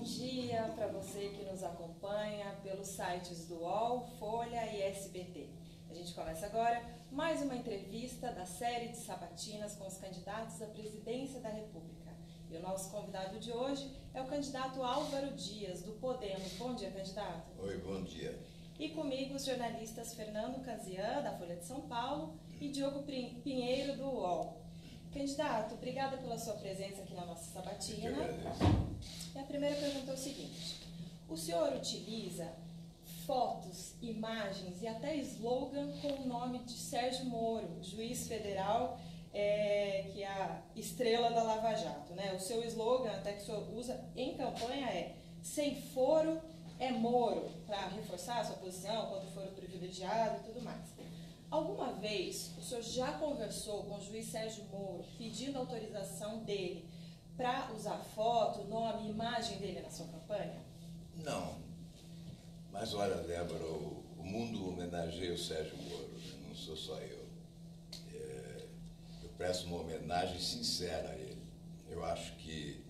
dia para você que nos acompanha pelos sites do UOL, Folha e SBT. A gente começa agora mais uma entrevista da série de sabatinas com os candidatos à presidência da República. E o nosso convidado de hoje é o candidato Álvaro Dias, do Podemos. Bom dia, candidato. Oi, bom dia. E comigo os jornalistas Fernando Casian, da Folha de São Paulo, e Diogo Pinheiro, do UOL. Candidato, obrigada pela sua presença aqui na nossa sabatina. E a primeira pergunta é o seguinte: o senhor utiliza fotos, imagens e até slogan com o nome de Sérgio Moro, juiz federal, que é a estrela da Lava Jato, né? O seu slogan, até que o senhor usa em campanha, é "sem foro é Moro", para reforçar a sua posição contra o foro privilegiado e tudo mais. Alguma vez o senhor já conversou com o juiz Sérgio Moro pedindo autorização dele para usar foto, nome, imagem dele na sua campanha? Não. Mas olha, Débora, o mundo homenageia o Sérgio Moro, né? Não sou só eu. Eu presto uma homenagem sincera a ele. Eu acho que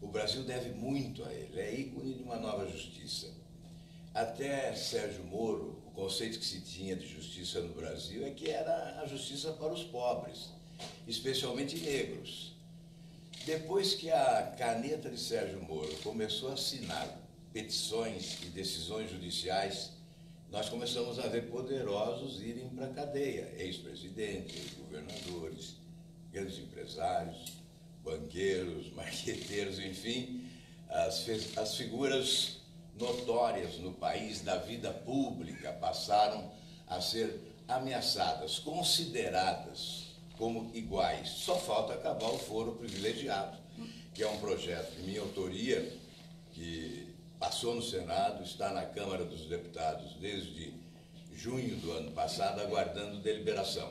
o Brasil deve muito a ele, é ícone de uma nova justiça. Até Sérgio Moro, o conceito que se tinha de justiça no Brasil é que era a justiça para os pobres, especialmente negros. Depois que a caneta de Sérgio Moro começou a assinar petições e decisões judiciais, nós começamos a ver poderosos irem para a cadeia, ex-presidentes, governadores, grandes empresários, banqueiros, marqueteiros, enfim, as figuras notórias no país da vida pública passaram a ser ameaçadas, consideradas como iguais. Só falta acabar o foro privilegiado, que é um projeto de minha autoria, que passou no Senado, está na Câmara dos Deputados desde junho do ano passado, aguardando deliberação.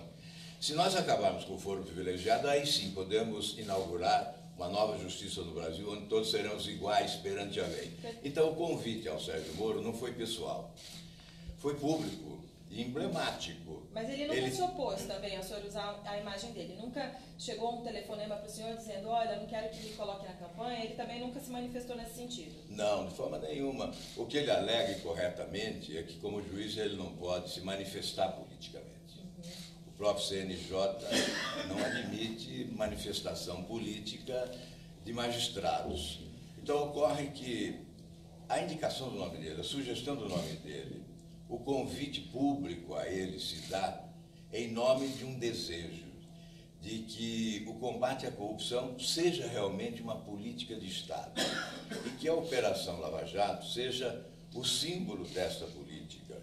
Se nós acabarmos com o foro privilegiado, aí sim podemos inaugurar uma nova justiça no Brasil, onde todos seremos iguais perante a lei. Então o convite ao Sérgio Moro não foi pessoal, foi público e emblemático. Mas ele nunca se opôs também ao senhor usar a imagem dele? Nunca chegou um telefonema para o senhor dizendo: olha, não quero que me coloque na campanha? Ele também nunca se manifestou nesse sentido? Não, de forma nenhuma. O que ele alega corretamente é que, como juiz, ele não pode se manifestar politicamente. O próprio CNJ não admite manifestação política de magistrados. Então ocorre que a indicação do nome dele, a sugestão do nome dele, o convite público a ele se dá em nome de um desejo de que o combate à corrupção seja realmente uma política de Estado e que a Operação Lava Jato seja o símbolo desta política,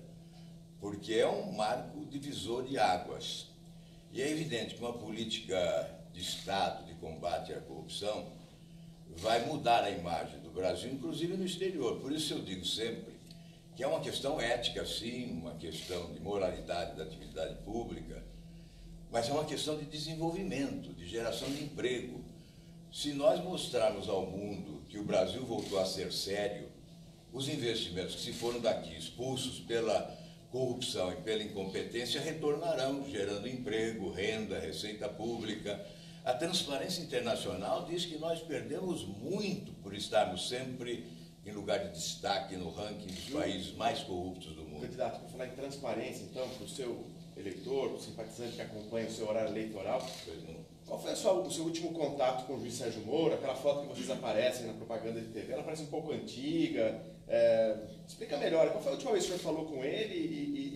porque é um marco divisor de águas. E é evidente que uma política de Estado de combate à corrupção vai mudar a imagem do Brasil, inclusive no exterior. Por isso eu digo sempre que é uma questão ética, sim, uma questão de moralidade da atividade pública, mas é uma questão de desenvolvimento, de geração de emprego. Se nós mostrarmos ao mundo que o Brasil voltou a ser sério, os investimentos que se foram daqui expulsos pela corrupção e pela incompetência retornarão, gerando emprego, renda, receita pública. A Transparência Internacional diz que nós perdemos muito por estarmos sempre em lugar de destaque no ranking dos países mais corruptos do mundo. Candidato, para falar em transparência, então, para o seu eleitor, para o simpatizante que acompanha o seu horário eleitoral, qual foi o seu último contato com o juiz Sérgio Moro? Aquela foto que vocês aparecem na propaganda de TV, ela parece um pouco antiga. Explica melhor, qual foi a última vez que o senhor falou com ele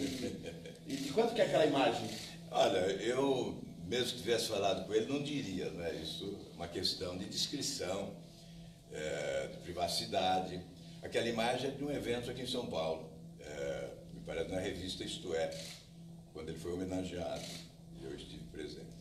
e de quanto que é aquela imagem? Olha, eu, mesmo que tivesse falado com ele, não diria, né? Isso é uma questão de discrição, de privacidade. Aquela imagem é de um evento aqui em São Paulo, me parece na revista Isto É, quando ele foi homenageado, e eu estive presente.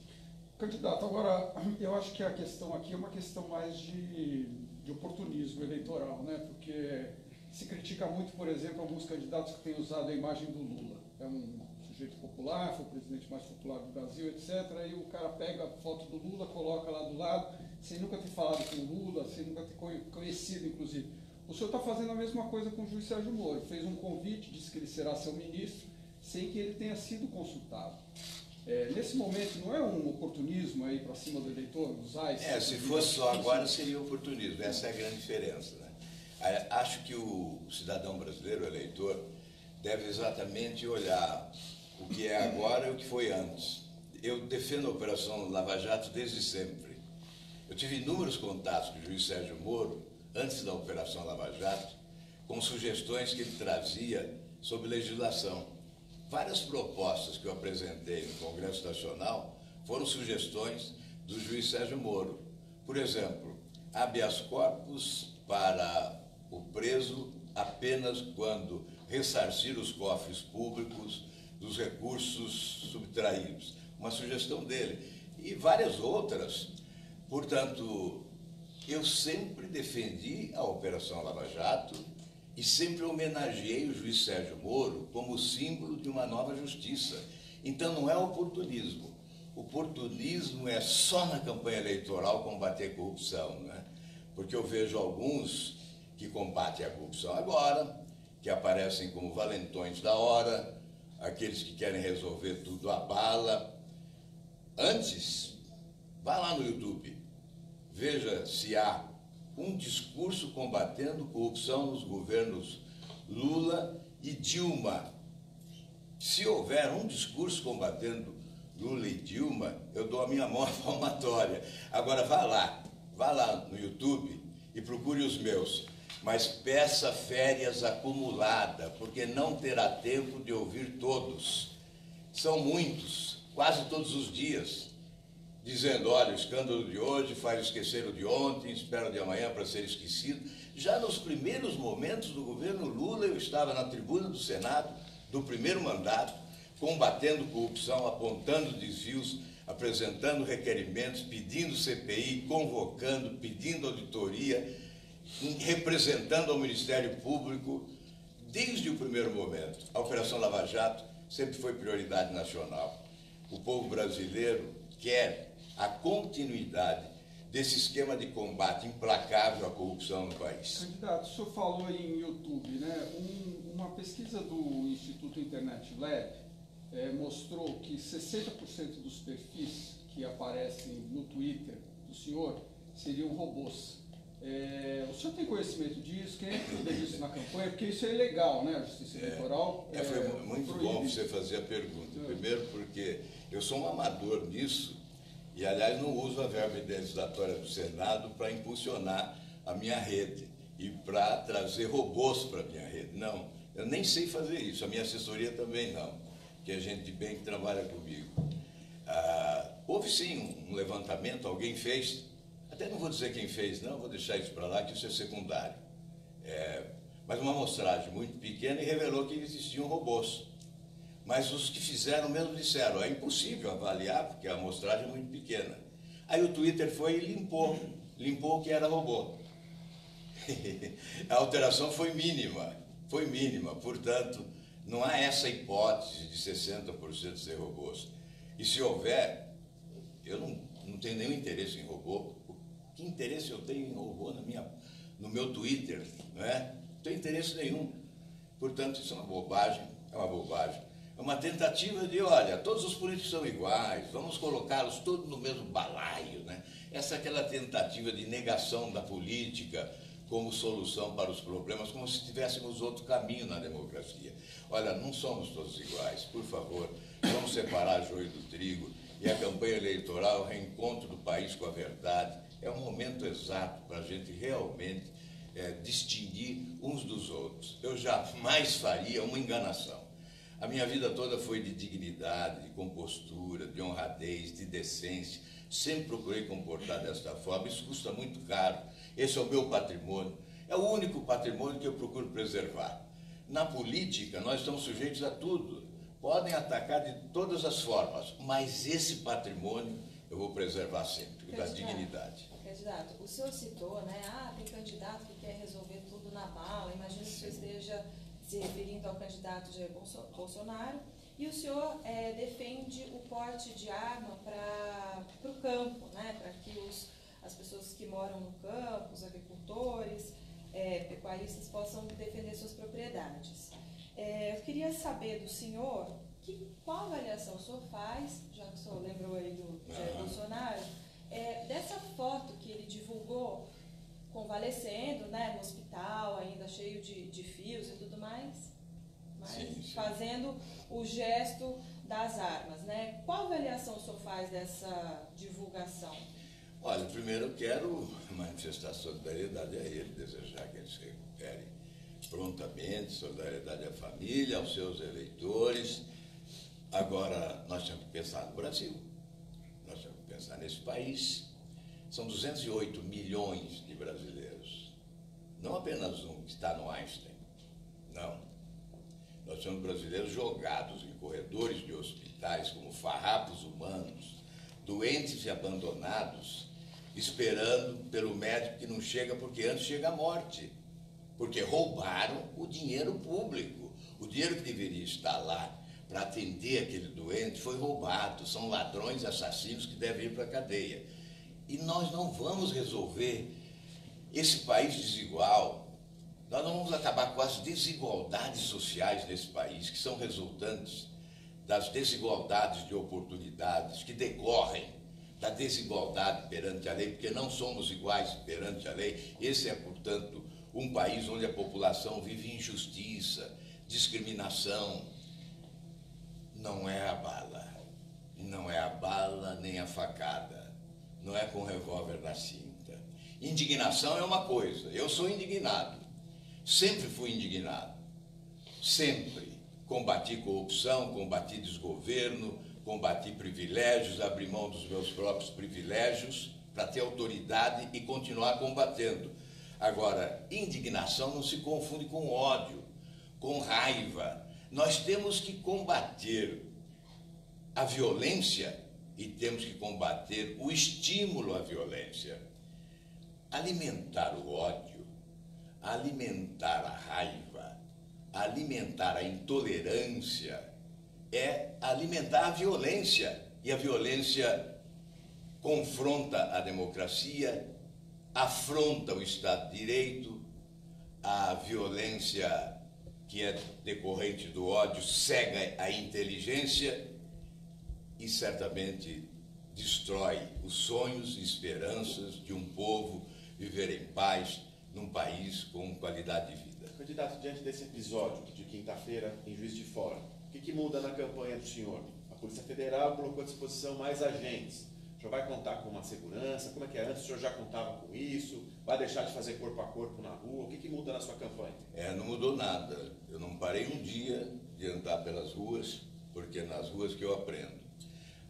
Candidato, agora, eu acho que a questão aqui é uma questão mais de oportunismo eleitoral, né? Porque se critica muito, por exemplo, alguns candidatos que têm usado a imagem do Lula. É um sujeito popular, foi o presidente mais popular do Brasil, etc. Aí o cara pega a foto do Lula, coloca lá do lado, sem nunca ter falado com o Lula, sem nunca ter conhecido, inclusive. O senhor está fazendo a mesma coisa com o juiz Sérgio Moro. Fez um convite, disse que ele será seu ministro, sem que ele tenha sido consultado. Nesse momento, não é um oportunismo aí para cima do eleitor, usar esse... Se fosse só agora, seria oportunismo. Essa é a grande diferença, né? Acho que o cidadão brasileiro, o eleitor, deve exatamente olhar o que é agora e o que foi antes. Eu defendo a Operação Lava Jato desde sempre. Eu tive inúmeros contatos com o juiz Sérgio Moro, antes da Operação Lava Jato, com sugestões que ele trazia sobre legislação. Várias propostas que eu apresentei no Congresso Nacional foram sugestões do juiz Sérgio Moro. Por exemplo, habeas corpus para o preso apenas quando ressarcir os cofres públicos dos recursos subtraídos. Uma sugestão dele. E várias outras. Portanto, eu sempre defendi a Operação Lava Jato e sempre homenageei o juiz Sérgio Moro como símbolo de uma nova justiça. Então não é oportunismo. Oportunismo é só na campanha eleitoral combater a corrupção, né? Porque eu vejo alguns que combatem a corrupção agora, que aparecem como valentões da hora, aqueles que querem resolver tudo à bala. Antes, vá lá no YouTube, veja se há um discurso combatendo corrupção nos governos Lula e Dilma. Se houver um discurso combatendo Lula e Dilma, eu dou a minha mão à palmatória. Agora vá lá no YouTube e procure os meus, mas peça férias acumulada, porque não terá tempo de ouvir todos. São muitos, quase todos os dias, dizendo, olha, o escândalo de hoje faz esquecer o de ontem, espera o de amanhã para ser esquecido. Já nos primeiros momentos do governo Lula, eu estava na tribuna do Senado, do primeiro mandato, combatendo corrupção, apontando desvios, apresentando requerimentos, pedindo CPI, convocando, pedindo auditoria, representando ao Ministério Público, desde o primeiro momento. A Operação Lava Jato sempre foi prioridade nacional. O povo brasileiro quer a continuidade desse esquema de combate implacável à corrupção no país. Candidato, o senhor falou em YouTube, né? Uma pesquisa do Instituto Internet Lab mostrou que 60% dos perfis que aparecem no Twitter do senhor seriam robôs. O senhor tem conhecimento disso? Quem é que fez isso na campanha? Porque isso é ilegal, né? A Justiça Eleitoral. Foi muito bom você fazer a pergunta. Primeiro porque eu sou um amador nisso e, aliás, não uso a verba indenizatória do Senado para impulsionar a minha rede e para trazer robôs para a minha rede. Não, eu nem sei fazer isso. A minha assessoria também não, que é gente de bem que trabalha comigo. Houve sim um levantamento, alguém fez. Até não vou dizer quem fez, não, vou deixar isso para lá, que isso é secundário. Mas uma amostragem muito pequena e revelou que existiam robôs. Mas os que fizeram mesmo disseram, é impossível avaliar, porque a amostragem é muito pequena. Aí o Twitter foi e limpou o que era robô. A alteração foi mínima, portanto, não há essa hipótese de 60% ser robôs. E se houver, eu não tenho nenhum interesse em robô. Que interesse eu tenho em robô no meu Twitter? Não é? Não tenho interesse nenhum. Portanto, isso é uma bobagem, É uma tentativa de, olha, todos os políticos são iguais, vamos colocá-los todos no mesmo balaio, né? Essa é aquela tentativa de negação da política como solução para os problemas, como se tivéssemos outro caminho na democracia. Olha, não somos todos iguais, por favor, vamos separar joio do trigo. E a campanha eleitoral, o reencontro do país com a verdade, é o momento exato para a gente realmente distinguir uns dos outros. Eu jamais faria uma enganação. A minha vida toda foi de dignidade, de compostura, de honradez, de decência. Sempre procurei comportar desta forma. Isso custa muito caro. Esse é o meu patrimônio. É o único patrimônio que eu procuro preservar. Na política, nós estamos sujeitos a tudo. Podem atacar de todas as formas, mas esse patrimônio eu vou preservar sempre, da dignidade. Candidato, o senhor citou, né? Tem candidato que quer resolver tudo na bala. Imagino que o senhor esteja se referindo ao candidato Jair Bolsonaro. E o senhor defende o porte de arma para o campo, né? Para que as pessoas que moram no campo, os agricultores, pecuaristas, possam defender suas propriedades. Eu queria saber do senhor qual avaliação o senhor faz, já que o senhor lembrou aí do Jair Bolsonaro, dessa foto que ele divulgou convalescendo, né, no hospital ainda cheio de fios e tudo mais, mas Sim. fazendo o gesto das armas, né? Qual avaliação o senhor faz dessa divulgação? Olha, primeiro eu quero manifestar solidariedade a ele, desejar que ele se recupere prontamente, solidariedade à família, aos seus eleitores. Agora, nós temos que pensar no Brasil, nós temos que pensar nesse país. São 208 milhões de brasileiros, não apenas um que está no Einstein, não. Nós temos brasileiros jogados em corredores de hospitais como farrapos humanos, doentes e abandonados, esperando pelo médico que não chega, porque antes chega a morte. Porque roubaram o dinheiro público. O dinheiro que deveria estar lá para atender aquele doente foi roubado. São ladrões, assassinos que devem ir para a cadeia. E nós não vamos resolver esse país desigual. Nós não vamos acabar com as desigualdades sociais nesse país, que são resultantes das desigualdades de oportunidades que decorrem da desigualdade perante a lei, porque não somos iguais perante a lei. Esse é, portanto, um país onde a população vive injustiça, discriminação. Não é a bala, não é a bala nem a facada, não é com revólver na cinta. Indignação é uma coisa, eu sou indignado, sempre fui indignado, sempre. Combati corrupção, combati desgoverno, combati privilégios, abri mão dos meus próprios privilégios para ter autoridade e continuar combatendo. Agora, indignação não se confunde com ódio, com raiva. Nós temos que combater a violência e temos que combater o estímulo à violência. Alimentar o ódio, alimentar a raiva, alimentar a intolerância é alimentar a violência. E a violência confronta a democracia, afronta o Estado de Direito, a violência que é decorrente do ódio cega a inteligência e certamente destrói os sonhos e esperanças de um povo viver em paz num país com qualidade de vida. Candidato, diante desse episódio de quinta-feira em Juiz de Fora, o que muda na campanha do senhor? A Polícia Federal colocou à disposição mais agentes. O senhor vai contar com uma segurança? Como é que é? Antes o senhor já contava com isso? Vai deixar de fazer corpo a corpo na rua? O que muda na sua campanha? Não mudou nada. Eu não parei um dia de andar pelas ruas, porque é nas ruas que eu aprendo.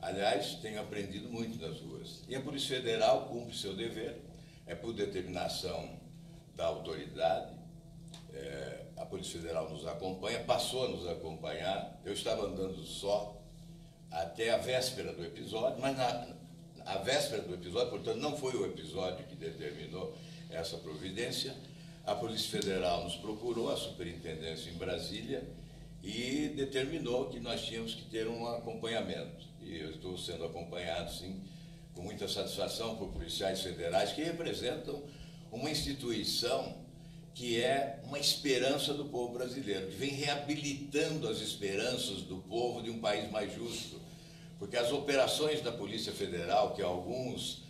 Aliás, tenho aprendido muito nas ruas. E a Polícia Federal cumpre seu dever, é por determinação da autoridade. A Polícia Federal nos acompanha, passou a nos acompanhar. Eu estava andando só até a véspera do episódio, mas a véspera do episódio, portanto, não foi o episódio que determinou essa providência. A Polícia Federal nos procurou, a superintendência em Brasília, e determinou que nós tínhamos que ter um acompanhamento. E eu estou sendo acompanhado, sim, com muita satisfação por policiais federais que representam uma instituição que é uma esperança do povo brasileiro, que vem reabilitando as esperanças do povo de um país mais justo. Porque as operações da Polícia Federal, que alguns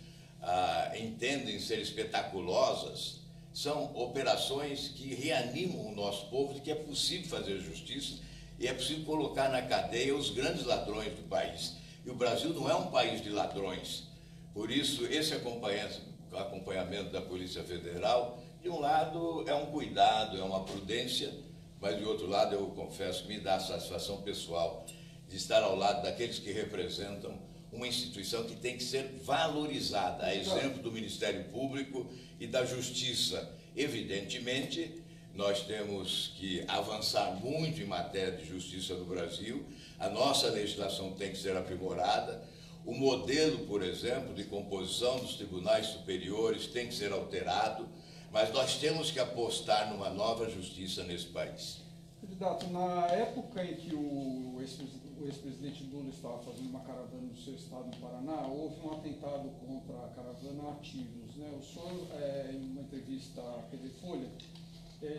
entendem ser espetaculosas, são operações que reanimam o nosso povo de que é possível fazer justiça e é possível colocar na cadeia os grandes ladrões do país. E o Brasil não é um país de ladrões. Por isso, esse acompanhamento da Polícia Federal, de um lado, é um cuidado, é uma prudência, mas, de outro lado, eu confesso que me dá a satisfação pessoal de estar ao lado daqueles que representam uma instituição que tem que ser valorizada, a exemplo do Ministério Público e da Justiça. Evidentemente, nós temos que avançar muito em matéria de justiça no Brasil, a nossa legislação tem que ser aprimorada, o modelo, por exemplo, de composição dos tribunais superiores tem que ser alterado, mas nós temos que apostar numa nova justiça nesse país. Candidato, na época em que o ex-presidente Lula estava fazendo uma caravana no seu estado, no Paraná, houve um atentado contra a caravana a tiros, né? O senhor, em uma entrevista à TV Folha,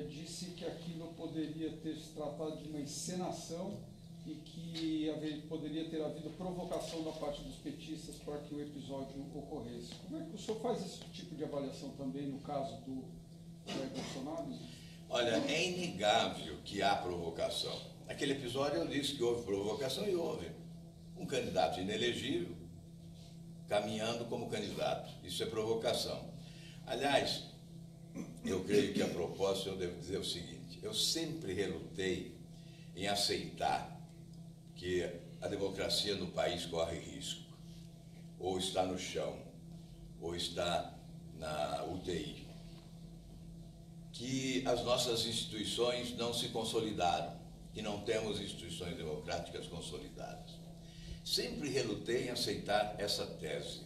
disse que aquilo poderia ter se tratado de uma encenação e que poderia ter havido provocação da parte dos petistas para que o episódio ocorresse. Como é que o senhor faz esse tipo de avaliação também no caso do Jair Bolsonaro? Olha, é inegável que há provocação. Naquele episódio eu disse que houve provocação e houve. Um candidato inelegível caminhando como candidato. Isso é provocação. Aliás, eu creio que a propósito eu devo dizer o seguinte: eu sempre relutei em aceitar que a democracia no país corre risco, ou está no chão, ou está na UTI, que as nossas instituições não se consolidaram, que não temos instituições democráticas consolidadas. Sempre relutei em aceitar essa tese,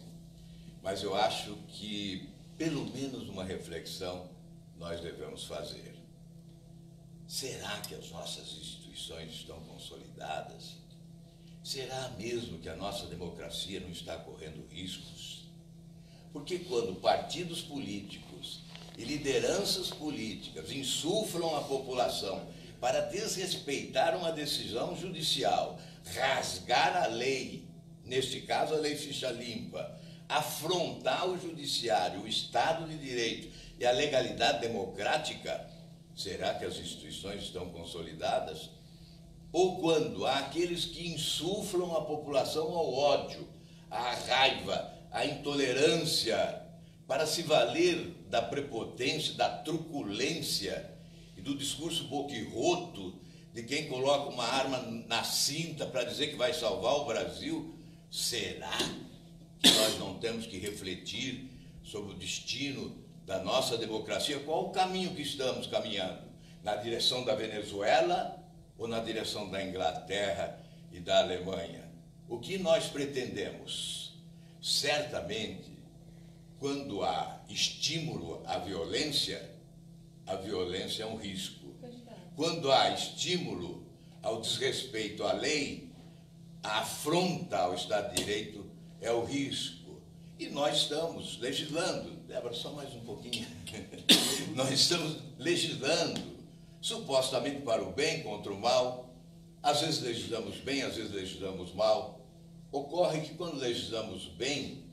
mas eu acho que pelo menos uma reflexão nós devemos fazer. Será que as nossas instituições estão consolidadas? Será mesmo que a nossa democracia não está correndo riscos? Porque quando partidos políticos e lideranças políticas insuflam a população para desrespeitar uma decisão judicial, rasgar a lei, neste caso a lei ficha limpa, afrontar o judiciário, o Estado de Direito e a legalidade democrática, será que as instituições estão consolidadas? Ou quando há aqueles que insuflam a população ao ódio, à raiva, à intolerância, para se valer da prepotência, da truculência e do discurso boquirroto de quem coloca uma arma na cinta para dizer que vai salvar o Brasil, será que nós não temos que refletir sobre o destino da nossa democracia? Qual o caminho que estamos caminhando? Na direção da Venezuela ou na direção da Inglaterra e da Alemanha? O que nós pretendemos? Certamente, quando há estímulo à violência, a violência é um risco. Quando há estímulo ao desrespeito à lei, a afronta ao Estado de Direito é o risco. E nós estamos legislando. Débora, só mais um pouquinho. Nós estamos legislando, supostamente para o bem, contra o mal. Às vezes legislamos bem, às vezes legislamos mal. Ocorre que quando legislamos bem,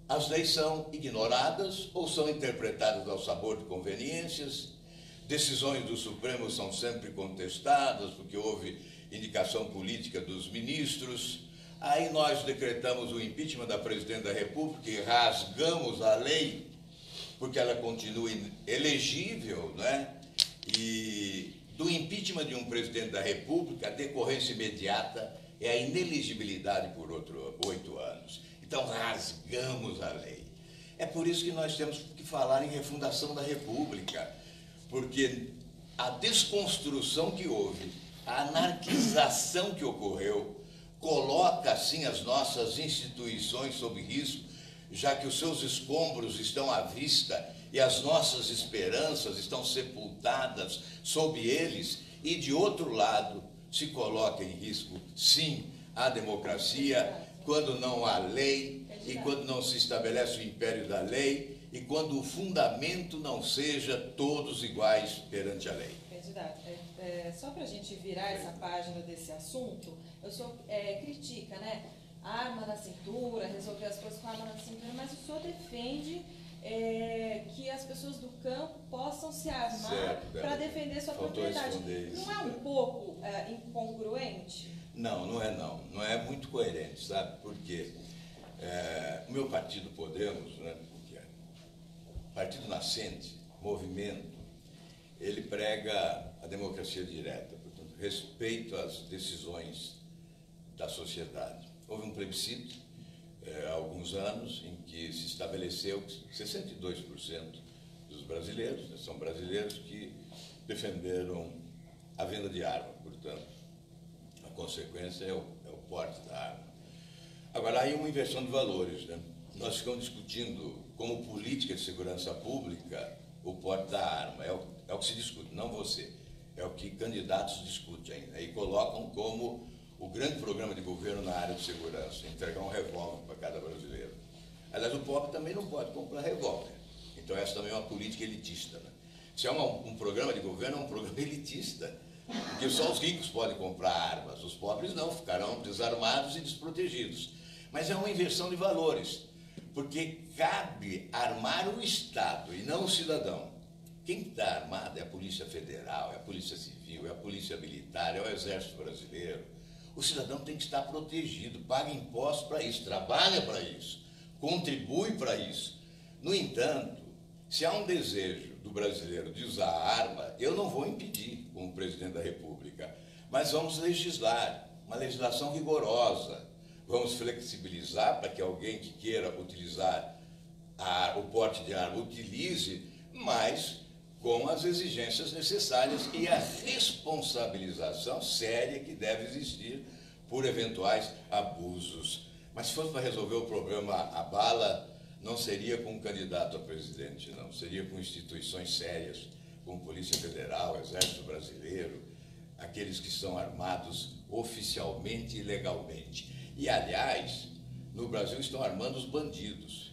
as leis são ignoradas ou são interpretadas ao sabor de conveniências. Decisões do Supremo são sempre contestadas, porque houve indicação política dos ministros. Aí nós decretamos o impeachment da Presidente da República e rasgamos a lei, porque ela continua elegível, né? E do impeachment de um Presidente da República, a decorrência imediata é a inelegibilidade por 8 anos. Então rasgamos a lei. É por isso que nós temos que falar em refundação da República, porque a desconstrução que houve, a anarquização que ocorreu, coloca assim as nossas instituições sob risco, já que os seus escombros estão à vista e as nossas esperanças estão sepultadas sob eles, e de outro lado se coloca em risco, sim, a democracia, quando não há lei e quando não se estabelece o império da lei e quando o fundamento não seja todos iguais perante a lei. Candidato, só para a gente virar essa página desse assunto, o senhor critica, né? Arma na cintura, resolver as coisas com arma na cintura, mas o senhor defende que as pessoas do campo possam se armar para defender sua propriedade. Não é um pouco incongruente? Não, não é não. Não é muito coerente, sabe? Porque o meu partido Podemos, né, que é partido nascente, movimento, ele prega a democracia direta, portanto, respeito às decisões da sociedade. Houve um plebiscito há alguns anos em que se estabeleceu que 62% dos brasileiros, né, são brasileiros que defenderam a venda de arma, portanto, a consequência é o porte da arma. Agora, aí uma inversão de valores, né? Nós ficamos discutindo como política de segurança pública o porte da arma, é o que se discute, não você, é o que candidatos discutem ainda, e colocam como o grande programa de governo na área de segurança, entregar um revólver para cada brasileiro. Aliás, o pobre também não pode comprar revólver, então essa também é uma política elitista, né? Se é um programa de governo, é um programa elitista, porque só os ricos podem comprar armas, os pobres não, ficarão desarmados e desprotegidos. Mas é uma inversão de valores, porque cabe armar o Estado e não o cidadão. Quem está armado é a Polícia Federal, é a Polícia Civil, é a Polícia Militar, é o Exército Brasileiro. O cidadão tem que estar protegido, paga impostos para isso, trabalha para isso, contribui para isso. No entanto, se há um desejo do brasileiro de usar a arma, eu não vou impedir, como presidente da República, mas vamos legislar, uma legislação rigorosa. Vamos flexibilizar para que alguém que queira utilizar o porte de arma utilize, mas com as exigências necessárias e a responsabilização séria que deve existir por eventuais abusos. Mas se fosse para resolver o problema à bala, não seria com um candidato a presidente, não. Seria com instituições sérias, como Polícia Federal, Exército Brasileiro, aqueles que são armados oficialmente e legalmente. E, aliás, no Brasil estão armando os bandidos,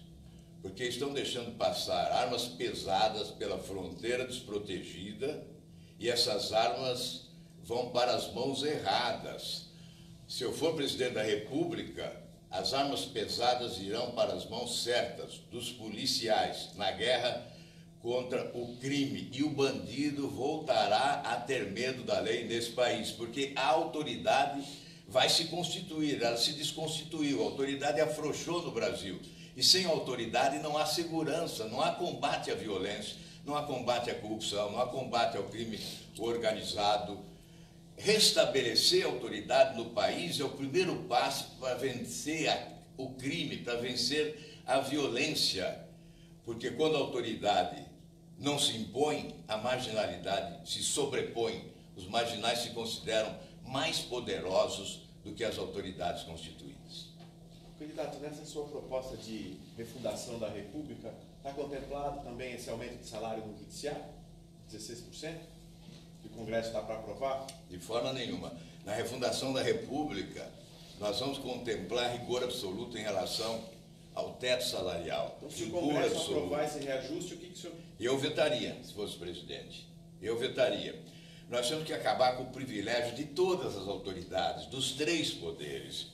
porque estão deixando passar armas pesadas pela fronteira desprotegida e essas armas vão para as mãos erradas. Se eu for presidente da República, as armas pesadas irão para as mãos certas dos policiais na guerra contra o crime e o bandido voltará a ter medo da lei nesse país, porque a autoridade vai se constituir, ela se desconstituiu, a autoridade afrouxou no Brasil. E sem autoridade não há segurança, não há combate à violência, não há combate à corrupção, não há combate ao crime organizado. Restabelecer a autoridade no país é o primeiro passo para vencer o crime, para vencer a violência. Porque quando a autoridade não se impõe, a marginalidade se sobrepõe. Os marginais se consideram mais poderosos do que as autoridades constituídas. Candidato, nessa sua proposta de refundação da República, está contemplado também esse aumento de salário no Judiciário, 16%, que o Congresso está para aprovar? De forma nenhuma. Na refundação da República, nós vamos contemplar rigor absoluto em relação ao teto salarial. Então, se o Congresso aprovar esse reajuste, o que o senhor... Eu vetaria, se fosse presidente. Eu vetaria. Nós temos que acabar com o privilégio de todas as autoridades, dos três poderes.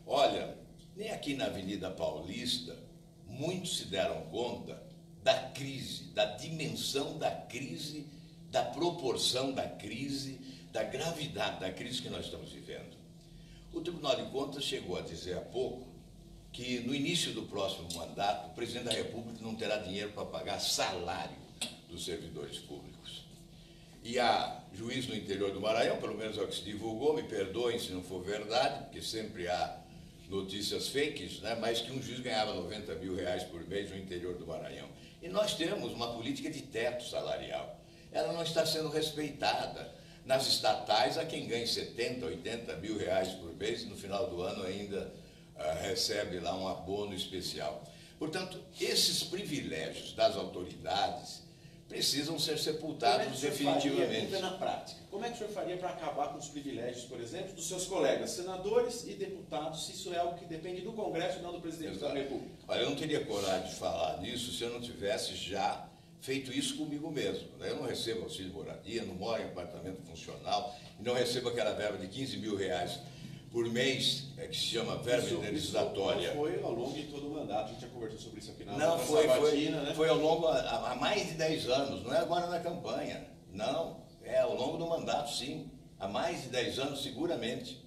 Olha, nem aqui na Avenida Paulista, muitos se deram conta da crise, da dimensão da crise, da proporção da crise, da gravidade da crise que nós estamos vivendo. O Tribunal de Contas chegou a dizer há pouco que no início do próximo mandato, o presidente da República não terá dinheiro para pagar salário dos servidores públicos. E há juiz no interior do Maranhão, pelo menos é o que se divulgou, me perdoem se não for verdade, porque sempre há notícias fakes, né? Mas que um juiz ganhava 90 mil reais por mês no interior do Maranhão. E nós temos uma política de teto salarial. Ela não está sendo respeitada. Nas estatais, há quem ganhe 70, 80 mil reais por mês e no final do ano ainda recebe lá um abono especial. Portanto, esses privilégios das autoridades precisam ser sepultados definitivamente. Na prática, como é que o senhor faria para acabar com os privilégios, por exemplo, dos seus colegas senadores e deputados, se isso é algo que depende do Congresso e não do presidente da República? Olha, eu não teria coragem de falar nisso se eu não tivesse já feito isso comigo mesmo. Eu não recebo auxílio moradia, não moro em apartamento funcional e não recebo aquela verba de 15 mil reais por mês, que se chama verba indenizatória. Isso foi ao longo de todo o mandato, a gente já conversou sobre isso aqui na Não, sabatina, né? Foi ao longo, há mais de 10 anos, não é agora na campanha, não, é ao longo do mandato, sim, há mais de 10 anos, seguramente.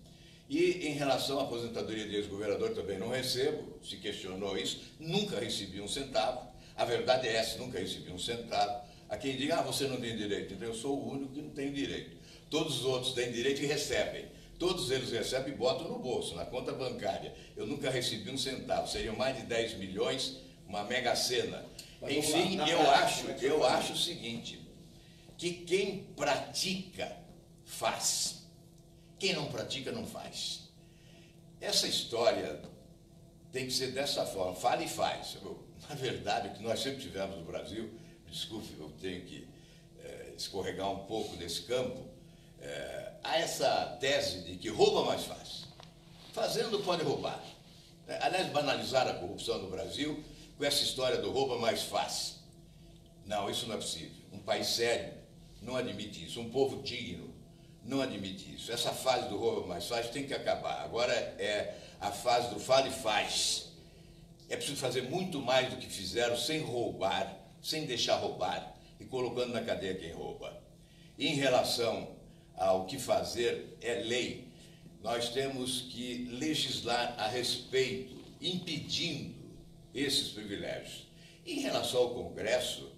E em relação à aposentadoria de ex-governador também não recebo, se questionou isso, nunca recebi um centavo, a verdade é essa, nunca recebi um centavo. Há quem diga, você não tem direito, então eu sou o único que não tem direito. Todos os outros têm direito e recebem. Todos eles recebem e botam no bolso, na conta bancária. Eu nunca recebi um centavo, seriam mais de 10 milhões, uma mega sena. Enfim, eu acho o seguinte, que quem pratica, faz. Quem não pratica, não faz. Essa história tem que ser dessa forma, fala e faz. Na verdade, o que nós sempre tivemos no Brasil, desculpe, eu tenho que escorregar um pouco nesse campo, há essa tese de que rouba mais faz. Fazendo pode roubar. Aliás, banalizar a corrupção no Brasil com essa história do rouba mais faz. Não, isso não é possível. Um país sério não admite isso. Um povo digno não admite isso. Essa fase do rouba mais faz tem que acabar. Agora é a fase do fala e faz. É preciso fazer muito mais do que fizeram sem roubar, sem deixar roubar. e colocando na cadeia quem rouba. Em relação ao que fazer, é lei. Nós temos que legislar a respeito, impedindo esses privilégios. Em relação ao Congresso,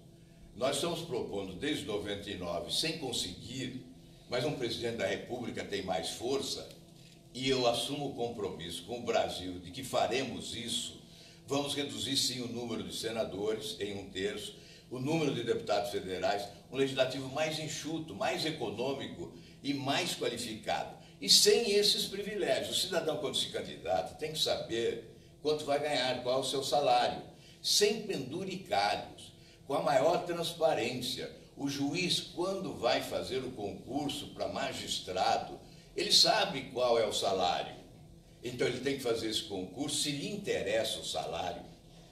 nós estamos propondo desde 99, sem conseguir, mas um presidente da República tem mais força, e eu assumo o compromisso com o Brasil de que faremos isso. Vamos reduzir sim o número de senadores em 1/3, o número de deputados federais, um legislativo mais enxuto, mais econômico e mais qualificado. E sem esses privilégios. O cidadão, quando se candidata, tem que saber quanto vai ganhar, qual é o seu salário, sem penduricários, com a maior transparência. O juiz, quando vai fazer o concurso para magistrado, ele sabe qual é o salário. Então, ele tem que fazer esse concurso, se lhe interessa o salário,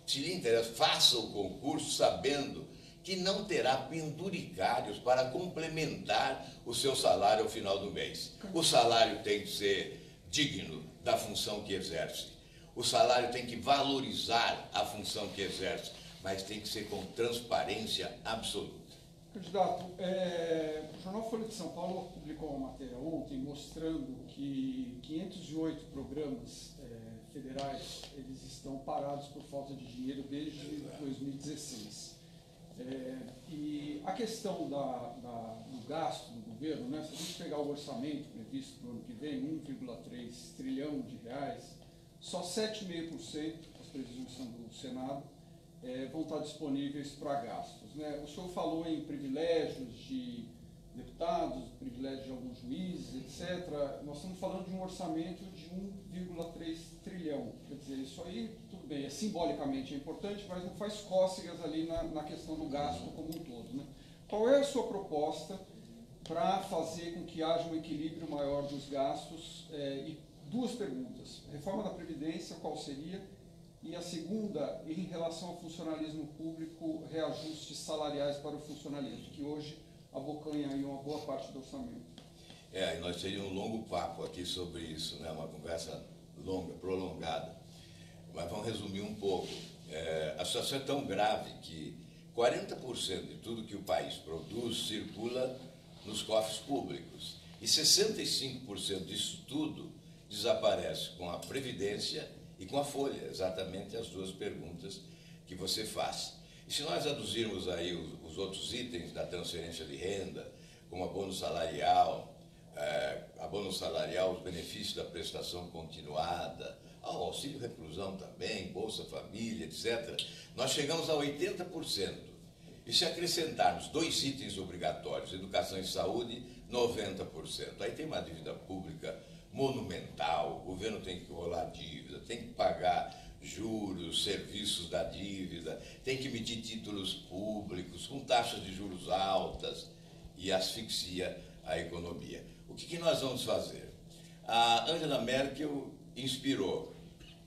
se lhe interessa, faça o concurso sabendo que não terá penduricários para complementar o seu salário ao final do mês. O salário tem que ser digno da função que exerce. O salário tem que valorizar a função que exerce, mas tem que ser com transparência absoluta. Candidato, o jornal Folha de São Paulo publicou uma matéria ontem mostrando que 508 programas federais eles estão parados por falta de dinheiro desde 2016. E a questão do gasto do governo, né, se a gente pegar o orçamento previsto para o ano que vem, 1,3 trilhão de reais, só 7,5%, as previsões são do Senado, vão estar disponíveis para gastos, né? O senhor falou em privilégios de deputados, privilégios de alguns juízes, etc. Nós estamos falando de um orçamento de 1,3 trilhão. Quer dizer, isso aí, tudo bem, simbolicamente é importante, mas não faz cócegas ali na questão do gasto como um todo, né? Qual é a sua proposta para fazer com que haja um equilíbrio maior dos gastos? E duas perguntas. Reforma da Previdência, qual seria? E a segunda, em relação ao funcionalismo público, reajustes salariais para o funcionalismo, que hoje abocanha aí uma boa parte do orçamento. E nós teríamos um longo papo aqui sobre isso, né? Uma conversa longa, prolongada. Mas vamos resumir um pouco. A situação é tão grave que 40% de tudo que o país produz circula nos cofres públicos. E 65% disso tudo desaparece com a Previdência e com a Folha, exatamente as duas perguntas que você faz. E se nós aduzirmos aí os outros itens da transferência de renda, como abono salarial, os benefícios da prestação continuada, ao auxílio reclusão também, Bolsa Família, etc., nós chegamos a 80%. E se acrescentarmos 2 itens obrigatórios, educação e saúde, 90%. Aí tem uma dívida pública monumental, o governo tem que rolar dívida, tem que pagar juros, serviços da dívida, tem que emitir títulos públicos com taxas de juros altas e asfixia a economia. O que nós vamos fazer? A Angela Merkel inspirou.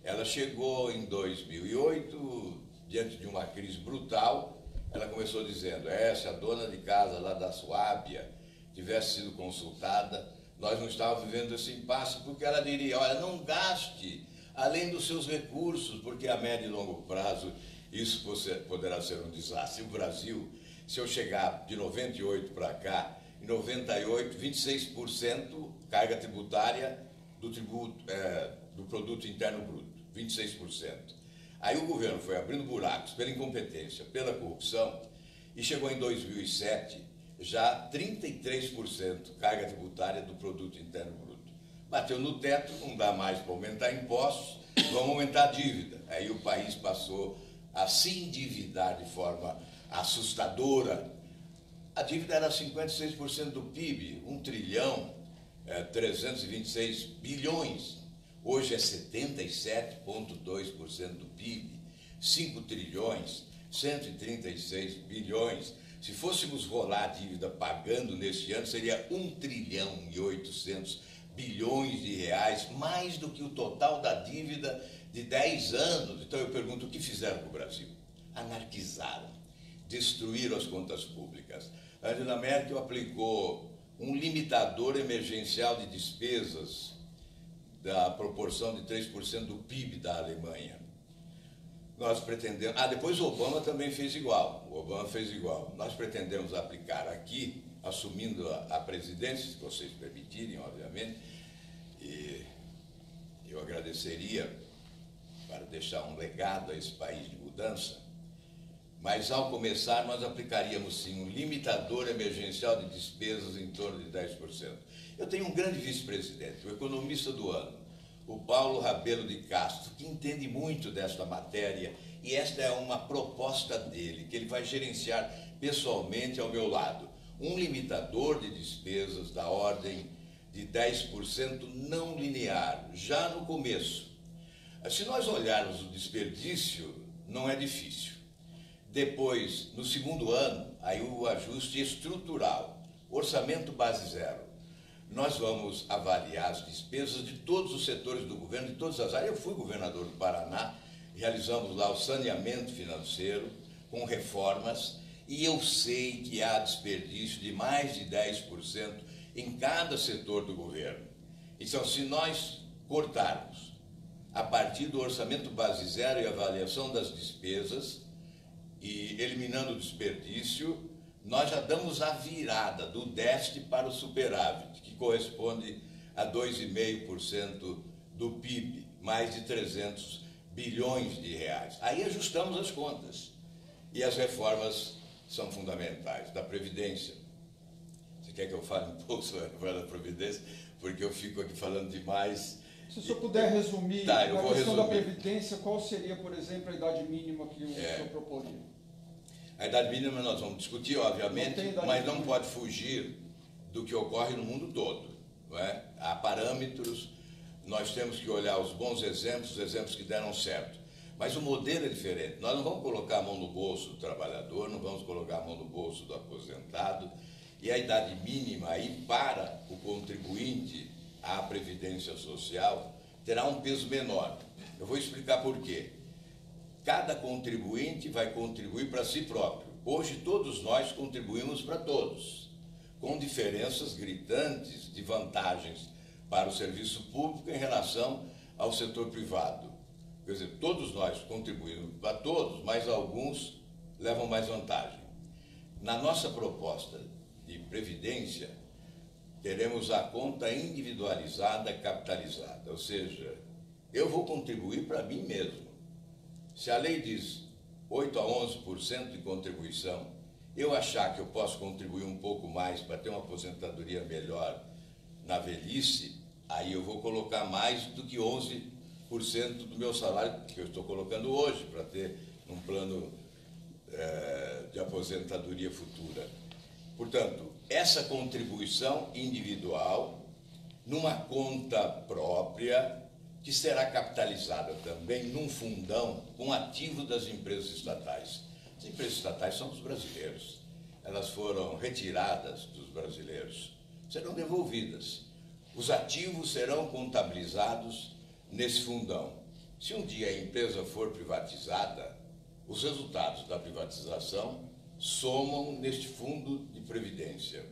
Ela chegou em 2008, diante de uma crise brutal, ela começou dizendo, se a dona de casa lá da Suábia tivesse sido consultada, nós não estávamos vivendo esse impasse, porque ela diria, olha, não gaste além dos seus recursos, porque a médio e longo prazo isso poderá ser um desastre. O Brasil, se eu chegar de 98 para cá, em 98, 26% carga tributária do produto interno bruto, 26%. Aí o governo foi abrindo buracos pela incompetência, pela corrupção, e chegou em 2007 já 33% carga tributária do produto interno bruto. Bateu no teto, não dá mais para aumentar impostos, vamos aumentar a dívida. Aí o país passou a se endividar de forma assustadora. A dívida era 56% do PIB, 1 trilhão 326 bilhões. Hoje é 77,2% do PIB, 5 trilhões 136 bilhões. Se fôssemos rolar a dívida pagando neste ano, seria 1 trilhão e 800 bilhões de reais, mais do que o total da dívida de 10 anos. Então eu pergunto, o que fizeram com o Brasil? Anarquizaram, destruíram as contas públicas. A Angela Merkel aplicou um limitador emergencial de despesas da proporção de 3% do PIB da Alemanha. Nós pretendemos... depois o Obama também fez igual. O Obama fez igual. Nós pretendemos aplicar aqui, assumindo a presidência, se vocês permitirem, obviamente, e eu agradeceria para deixar um legado a esse país de mudança, mas ao começar nós aplicaríamos sim um limitador emergencial de despesas em torno de 10%. Eu tenho um grande vice-presidente, o economista do ano, o Paulo Rabelo de Castro, que entende muito desta matéria, e esta é uma proposta dele, que ele vai gerenciar pessoalmente ao meu lado. Um limitador de despesas da ordem de 10% não linear, já no começo. Se nós olharmos o desperdício, não é difícil. Depois, no segundo ano, aí o ajuste estrutural, orçamento base zero. Nós vamos avaliar as despesas de todos os setores do governo, de todas as áreas. Eu fui governador do Paraná, realizamos lá o saneamento financeiro com reformas, e eu sei que há desperdício de mais de 10% em cada setor do governo. Então, se nós cortarmos a partir do orçamento base zero e avaliação das despesas, e eliminando o desperdício, nós já damos a virada do déficit para o superávit, que corresponde a 2,5% do PIB, mais de 300 bilhões de reais. Aí ajustamos as contas. E as reformas são fundamentais. Da Previdência. Você quer que eu fale um pouco sobre a reforma da Previdência? Porque eu fico aqui falando demais. Se o senhor puder resumir, tá, na questão da Previdência, qual seria, por exemplo, a idade mínima que o senhor proporia? A idade mínima nós vamos discutir, obviamente, mas não pode fugir do que ocorre no mundo todo. Não é? Há parâmetros, nós temos que olhar os bons exemplos, os exemplos que deram certo. Mas o modelo é diferente. Nós não vamos colocar a mão no bolso do trabalhador, não vamos colocar a mão no bolso do aposentado, e a idade mínima aí para o contribuinte à Previdência Social terá um peso menor. Eu vou explicar por quê. Cada contribuinte vai contribuir para si próprio. Hoje todos nós contribuímos para todos, com diferenças gritantes de vantagens para o serviço público em relação ao setor privado. Quer dizer, todos nós contribuímos para todos, mas alguns levam mais vantagem. Na nossa proposta de previdência, teremos a conta individualizada, capitalizada, ou seja, eu vou contribuir para mim mesmo. Se a lei diz 8 a 11% de contribuição, eu achar que eu posso contribuir um pouco mais para ter uma aposentadoria melhor na velhice, aí eu vou colocar mais do que 11% do meu salário que eu estou colocando hoje para ter um plano de aposentadoria futura. Portanto, essa contribuição individual numa conta própria que será capitalizada também num fundão com ativo das empresas estatais. As empresas estatais são dos brasileiros. Elas foram retiradas dos brasileiros. Serão devolvidas. Os ativos serão contabilizados nesse fundão. Se um dia a empresa for privatizada, os resultados da privatização somam neste fundo de previdência.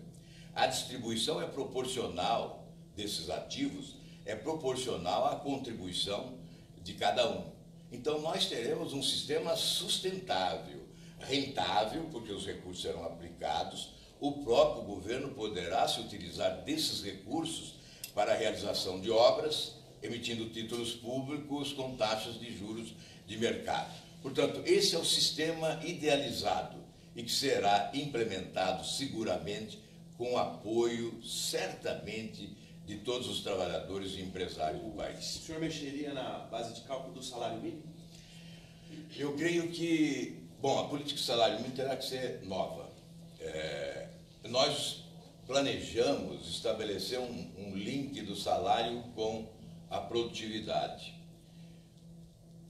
A distribuição é proporcional desses ativos, é proporcional à contribuição de cada um. Então nós teremos um sistema sustentável, rentável, porque os recursos serão aplicados, o próprio governo poderá se utilizar desses recursos para a realização de obras, emitindo títulos públicos com taxas de juros de mercado. Portanto, esse é o sistema idealizado e que será implementado seguramente com apoio, certamente, de todos os trabalhadores e empresários do país. O senhor mexeria na base de cálculo do salário mínimo? Eu creio que, bom, a política de salário mínimo terá que ser nova. Nós planejamos estabelecer um link do salário com a produtividade.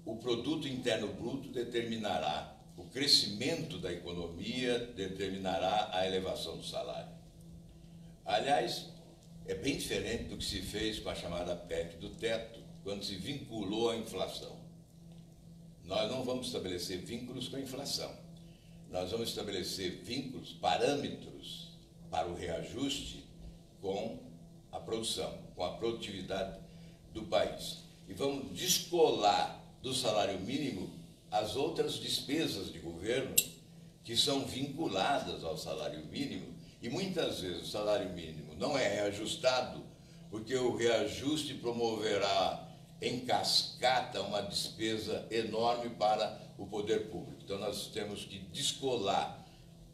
O produto interno bruto determinará, o crescimento da economia determinará a elevação do salário. Aliás, é bem diferente do que se fez com a chamada PEC do teto, quando se vinculou à inflação. Nós não vamos estabelecer vínculos com a inflação. Nós vamos estabelecer vínculos, parâmetros para o reajuste com a produção, com a produtividade do país. E vamos descolar do salário mínimo as outras despesas de governo que são vinculadas ao salário mínimo, e muitas vezes o salário mínimo não é reajustado, porque o reajuste promoverá em cascata uma despesa enorme para o poder público. Então nós temos que descolar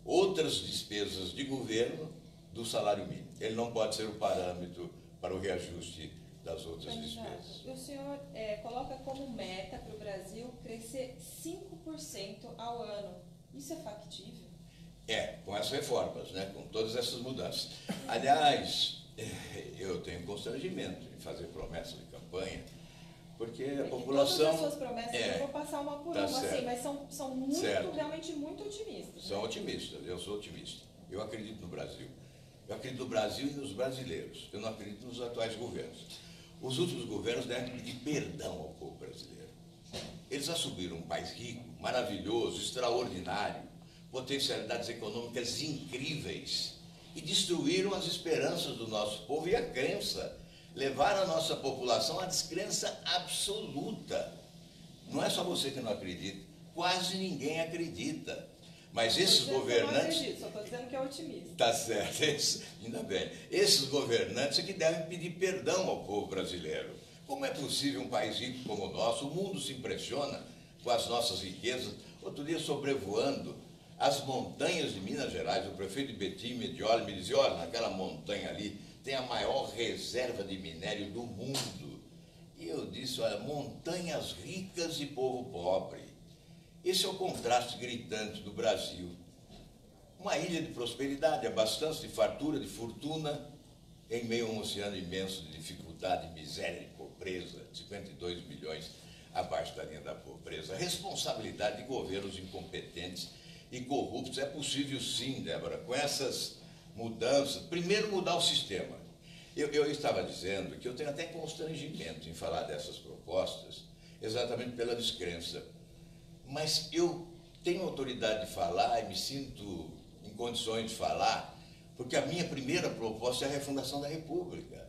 outras despesas de governo do salário mínimo. Ele não pode ser o parâmetro para o reajuste das outras despesas. O senhor coloca como meta para o Brasil crescer 5% ao ano. Isso é factível? Com as reformas, né? Com todas essas mudanças. Aliás, eu tenho constrangimento em fazer promessas de campanha, porque a população... Todas as suas promessas, eu vou passar uma por uma, assim, mas são muito, realmente muito otimistas. São otimistas, eu sou otimista. Eu acredito no Brasil. Eu acredito no Brasil e nos brasileiros. Eu não acredito nos atuais governos. Os últimos governos devem pedir perdão ao povo brasileiro. Eles assumiram um país rico, maravilhoso, extraordinário, potencialidades econômicas incríveis, e destruíram as esperanças do nosso povo e a crença. Levaram a nossa população à descrença absoluta. Não é só você que não acredita, quase ninguém acredita. Mas esses governantes... Eu não acredito, só estou dizendo que é otimista. Tá certo, ainda bem. Esses governantes é que devem pedir perdão ao povo brasileiro. Como é possível um país rico como o nosso? O mundo se impressiona com as nossas riquezas. Outro dia, sobrevoando as montanhas de Minas Gerais, o prefeito de Betim Medioli me dizia: olha, naquela montanha ali tem a maior reserva de minério do mundo. E eu disse: olha, montanhas ricas e povo pobre. Esse é o contraste gritante do Brasil. Uma ilha de prosperidade, abastança, de fartura, de fortuna, em meio a um oceano imenso de dificuldade, miséria e pobreza, 52 milhões abaixo da linha da pobreza. Responsabilidade de governos incompetentes e corruptos. É possível sim, Débora, com essas mudanças. Primeiro, mudar o sistema. Eu estava dizendo que eu tenho até constrangimento em falar dessas propostas, exatamente pela descrença. Mas eu tenho autoridade de falar e me sinto em condições de falar, porque a minha primeira proposta é a refundação da República.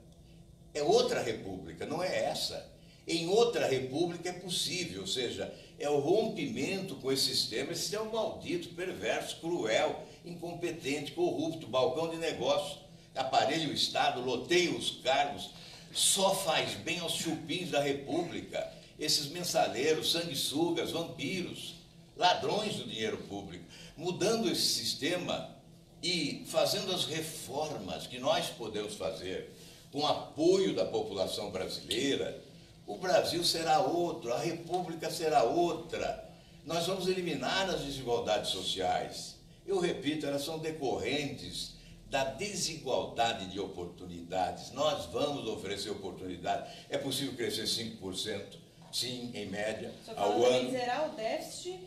É outra República, não é essa. Em outra República é possível, ou seja, é o rompimento com esse sistema maldito, perverso, cruel, incompetente, corrupto, balcão de negócios, aparelha o Estado, loteia os cargos, só faz bem aos chupins da República. Esses mensaleiros, sanguessugas, vampiros, ladrões do dinheiro público. Mudando esse sistema e fazendo as reformas que nós podemos fazer com apoio da população brasileira, o Brasil será outro, a República será outra. Nós vamos eliminar as desigualdades sociais. Eu repito, elas são decorrentes da desigualdade de oportunidades. Nós vamos oferecer oportunidade. É possível crescer 5%. Sim, em média, ao ano. Zerar o déficit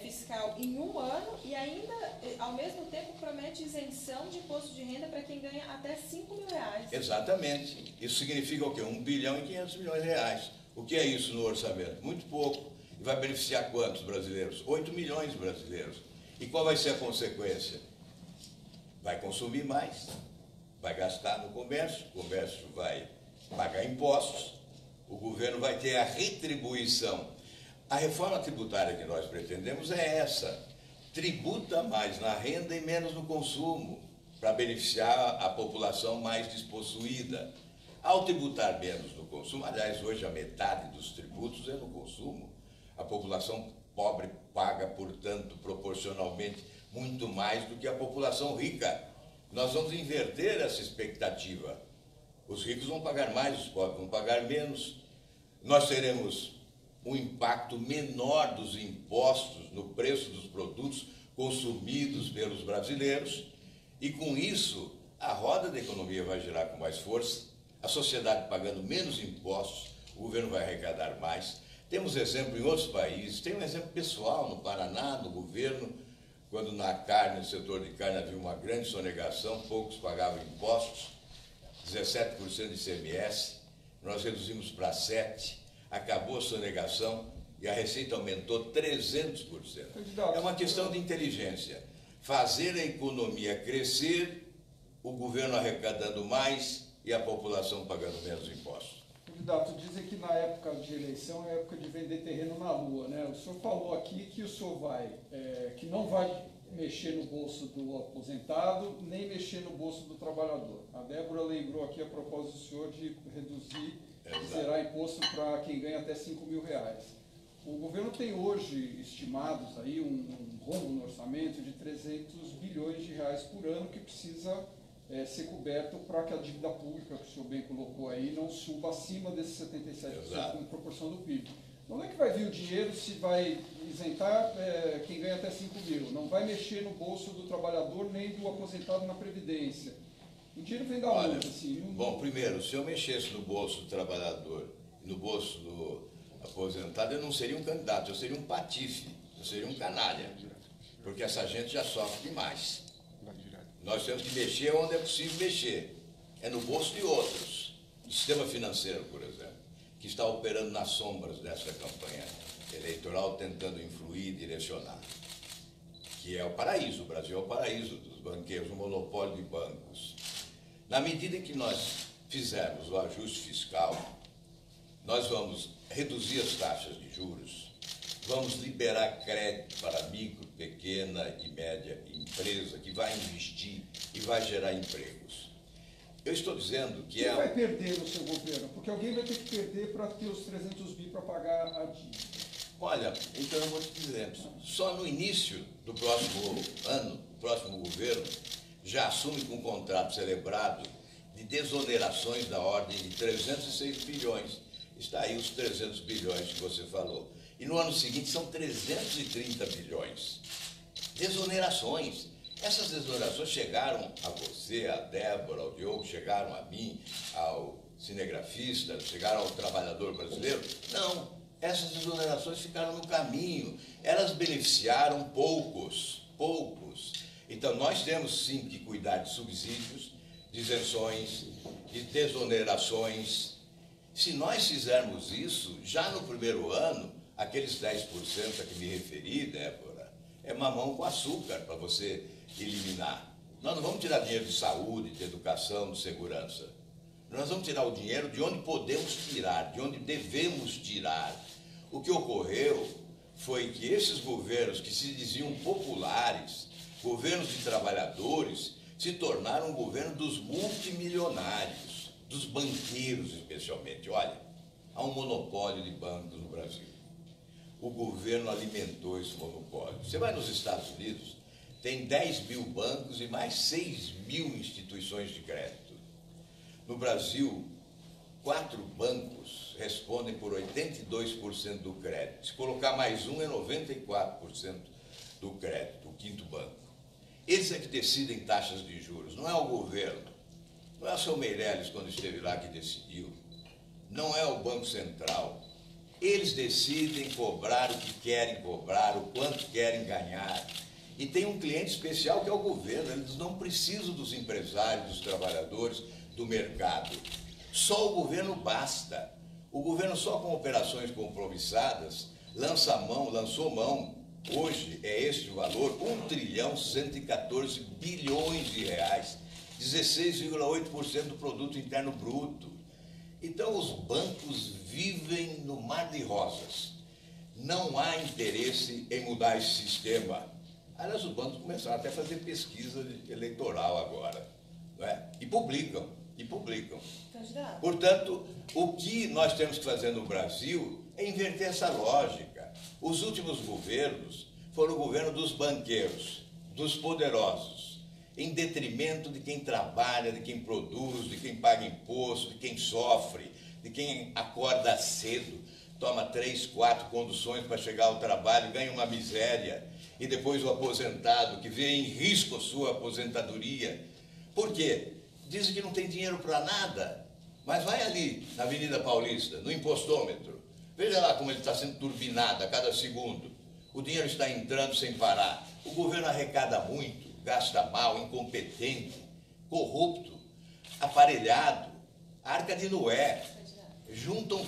fiscal em um ano e ainda, ao mesmo tempo, promete isenção de imposto de renda para quem ganha até R$5.000. Exatamente. Isso significa o quê? 1 bilhão e 500 milhões de reais. O que é isso no orçamento? Muito pouco. E vai beneficiar quantos brasileiros? 8 milhões de brasileiros. E qual vai ser a consequência? Vai consumir mais, vai gastar no comércio, o comércio vai pagar impostos, o governo vai ter a retribuição. A reforma tributária que nós pretendemos é essa: tributa mais na renda e menos no consumo, para beneficiar a população mais despossuída. Ao tributar menos no consumo, aliás, hoje a metade dos tributos é no consumo, a população pobre paga, portanto, proporcionalmente, muito mais do que a população rica. Nós vamos inverter essa expectativa. Os ricos vão pagar mais, os pobres vão pagar menos. Nós teremos um impacto menor dos impostos no preço dos produtos consumidos pelos brasileiros e, com isso, a roda da economia vai girar com mais força, a sociedade pagando menos impostos, o governo vai arrecadar mais. Temos exemplo em outros países, tem um exemplo pessoal no Paraná, do governo, quando na carne, no setor de carne, havia uma grande sonegação, poucos pagavam impostos, 17% de ICMS, nós reduzimos para 7%, acabou a sonegação e a receita aumentou 300%. É uma questão de inteligência. Fazer a economia crescer, o governo arrecadando mais e a população pagando menos impostos. Candidato, dizem que na época de eleição é época de vender terreno na Lua, né? O senhor falou aqui que o senhor que não vai mexer no bolso do aposentado, nem mexer no bolso do trabalhador. A Débora lembrou aqui a propósito do senhor de reduzir, zerar imposto para quem ganha até R$5.000. O governo tem hoje estimados aí um rombo no orçamento de 300 bilhões de reais por ano que precisa ser coberto para que a dívida pública, que o senhor bem colocou aí, não suba acima desses 77% em proporção do PIB. Onde é que vai vir o dinheiro se vai isentar quem ganha até 5 mil? Não vai mexer no bolso do trabalhador nem do aposentado na Previdência. O dinheiro vem da onde? Assim, Bom, primeiro, se eu mexesse no bolso do trabalhador e no bolso do aposentado, eu não seria um candidato, eu seria um patife, eu seria um canalha, porque essa gente já sofre demais. Nós temos que mexer onde é possível mexer, é no bolso de outros. O sistema financeiro, por exemplo, que está operando nas sombras dessa campanha eleitoral, tentando influir e direcionar, que é o paraíso. O Brasil é o paraíso dos banqueiros, o monopólio de bancos. Na medida em que nós fizermos o ajuste fiscal, nós vamos reduzir as taxas de juros, vamos liberar crédito para micro, pequena e média empresa que vai investir e vai gerar empregos. Eu estou dizendo que Quem vai perder no seu governo? Porque alguém vai ter que perder para ter os 300 bi para pagar a dívida. Olha, então eu vou te dizer, só no início do próximo ano, o próximo governo já assume com um contrato celebrado de desonerações da ordem de 306 bilhões. Está aí os 300 bilhões que você falou. E no ano seguinte são 330 bilhões. Desonerações. Essas desonerações chegaram a você, a Débora, ao Diogo, chegaram a mim, ao cinegrafista, chegaram ao trabalhador brasileiro? Não. Essas desonerações ficaram no caminho. Elas beneficiaram poucos. Então, nós temos sim que cuidar de subsídios, de isenções, de desonerações. Se nós fizermos isso, já no primeiro ano, aqueles 10% a que me referi, Débora, é mamão com açúcar para você eliminar. Nós não vamos tirar dinheiro de saúde, de educação, de segurança. Nós vamos tirar o dinheiro de onde podemos tirar, de onde devemos tirar. O que ocorreu foi que esses governos que se diziam populares, governos de trabalhadores, se tornaram um governo dos multimilionários, dos banqueiros especialmente. Olha, há um monopólio de bancos no Brasil. O governo alimentou esse monopólio. Você vai nos Estados Unidos, tem 10 mil bancos e mais 6 mil instituições de crédito. No Brasil, 4 bancos respondem por 82% do crédito. Se colocar mais um, é 94% do crédito, o quinto banco. Eles é que decidem taxas de juros, não é o governo. Não é o seu Meirelles, quando esteve lá, que decidiu. Não é o Banco Central. Eles decidem cobrar o que querem cobrar, o quanto querem ganhar. E tem um cliente especial que é o governo. Eles não precisam dos empresários, dos trabalhadores, do mercado. Só o governo basta. O governo só com operações compromissadas lançou mão, hoje é este o valor, 1.114 bilhões de reais, 16,8% do produto interno bruto. Então os bancos vivem no mar de rosas. Não há interesse em mudar esse sistema. Aliás, os bancos começaram até a fazer pesquisa eleitoral agora, não é? E publicam. Candidato. Portanto, o que nós temos que fazer no Brasil é inverter essa lógica. Os últimos governos foram o governo dos banqueiros, dos poderosos, em detrimento de quem trabalha, de quem produz, de quem paga imposto, de quem sofre, de quem acorda cedo, toma 3, 4 conduções para chegar ao trabalho, ganha uma miséria, e depois o aposentado, que vê em risco a sua aposentadoria. Por quê? Dizem que não tem dinheiro para nada, mas vai ali na Avenida Paulista, no impostômetro, veja lá como ele está sendo turbinado a cada segundo. O dinheiro está entrando sem parar. O governo arrecada muito, gasta mal, incompetente, corrupto, aparelhado, Arca de Noé. Juntam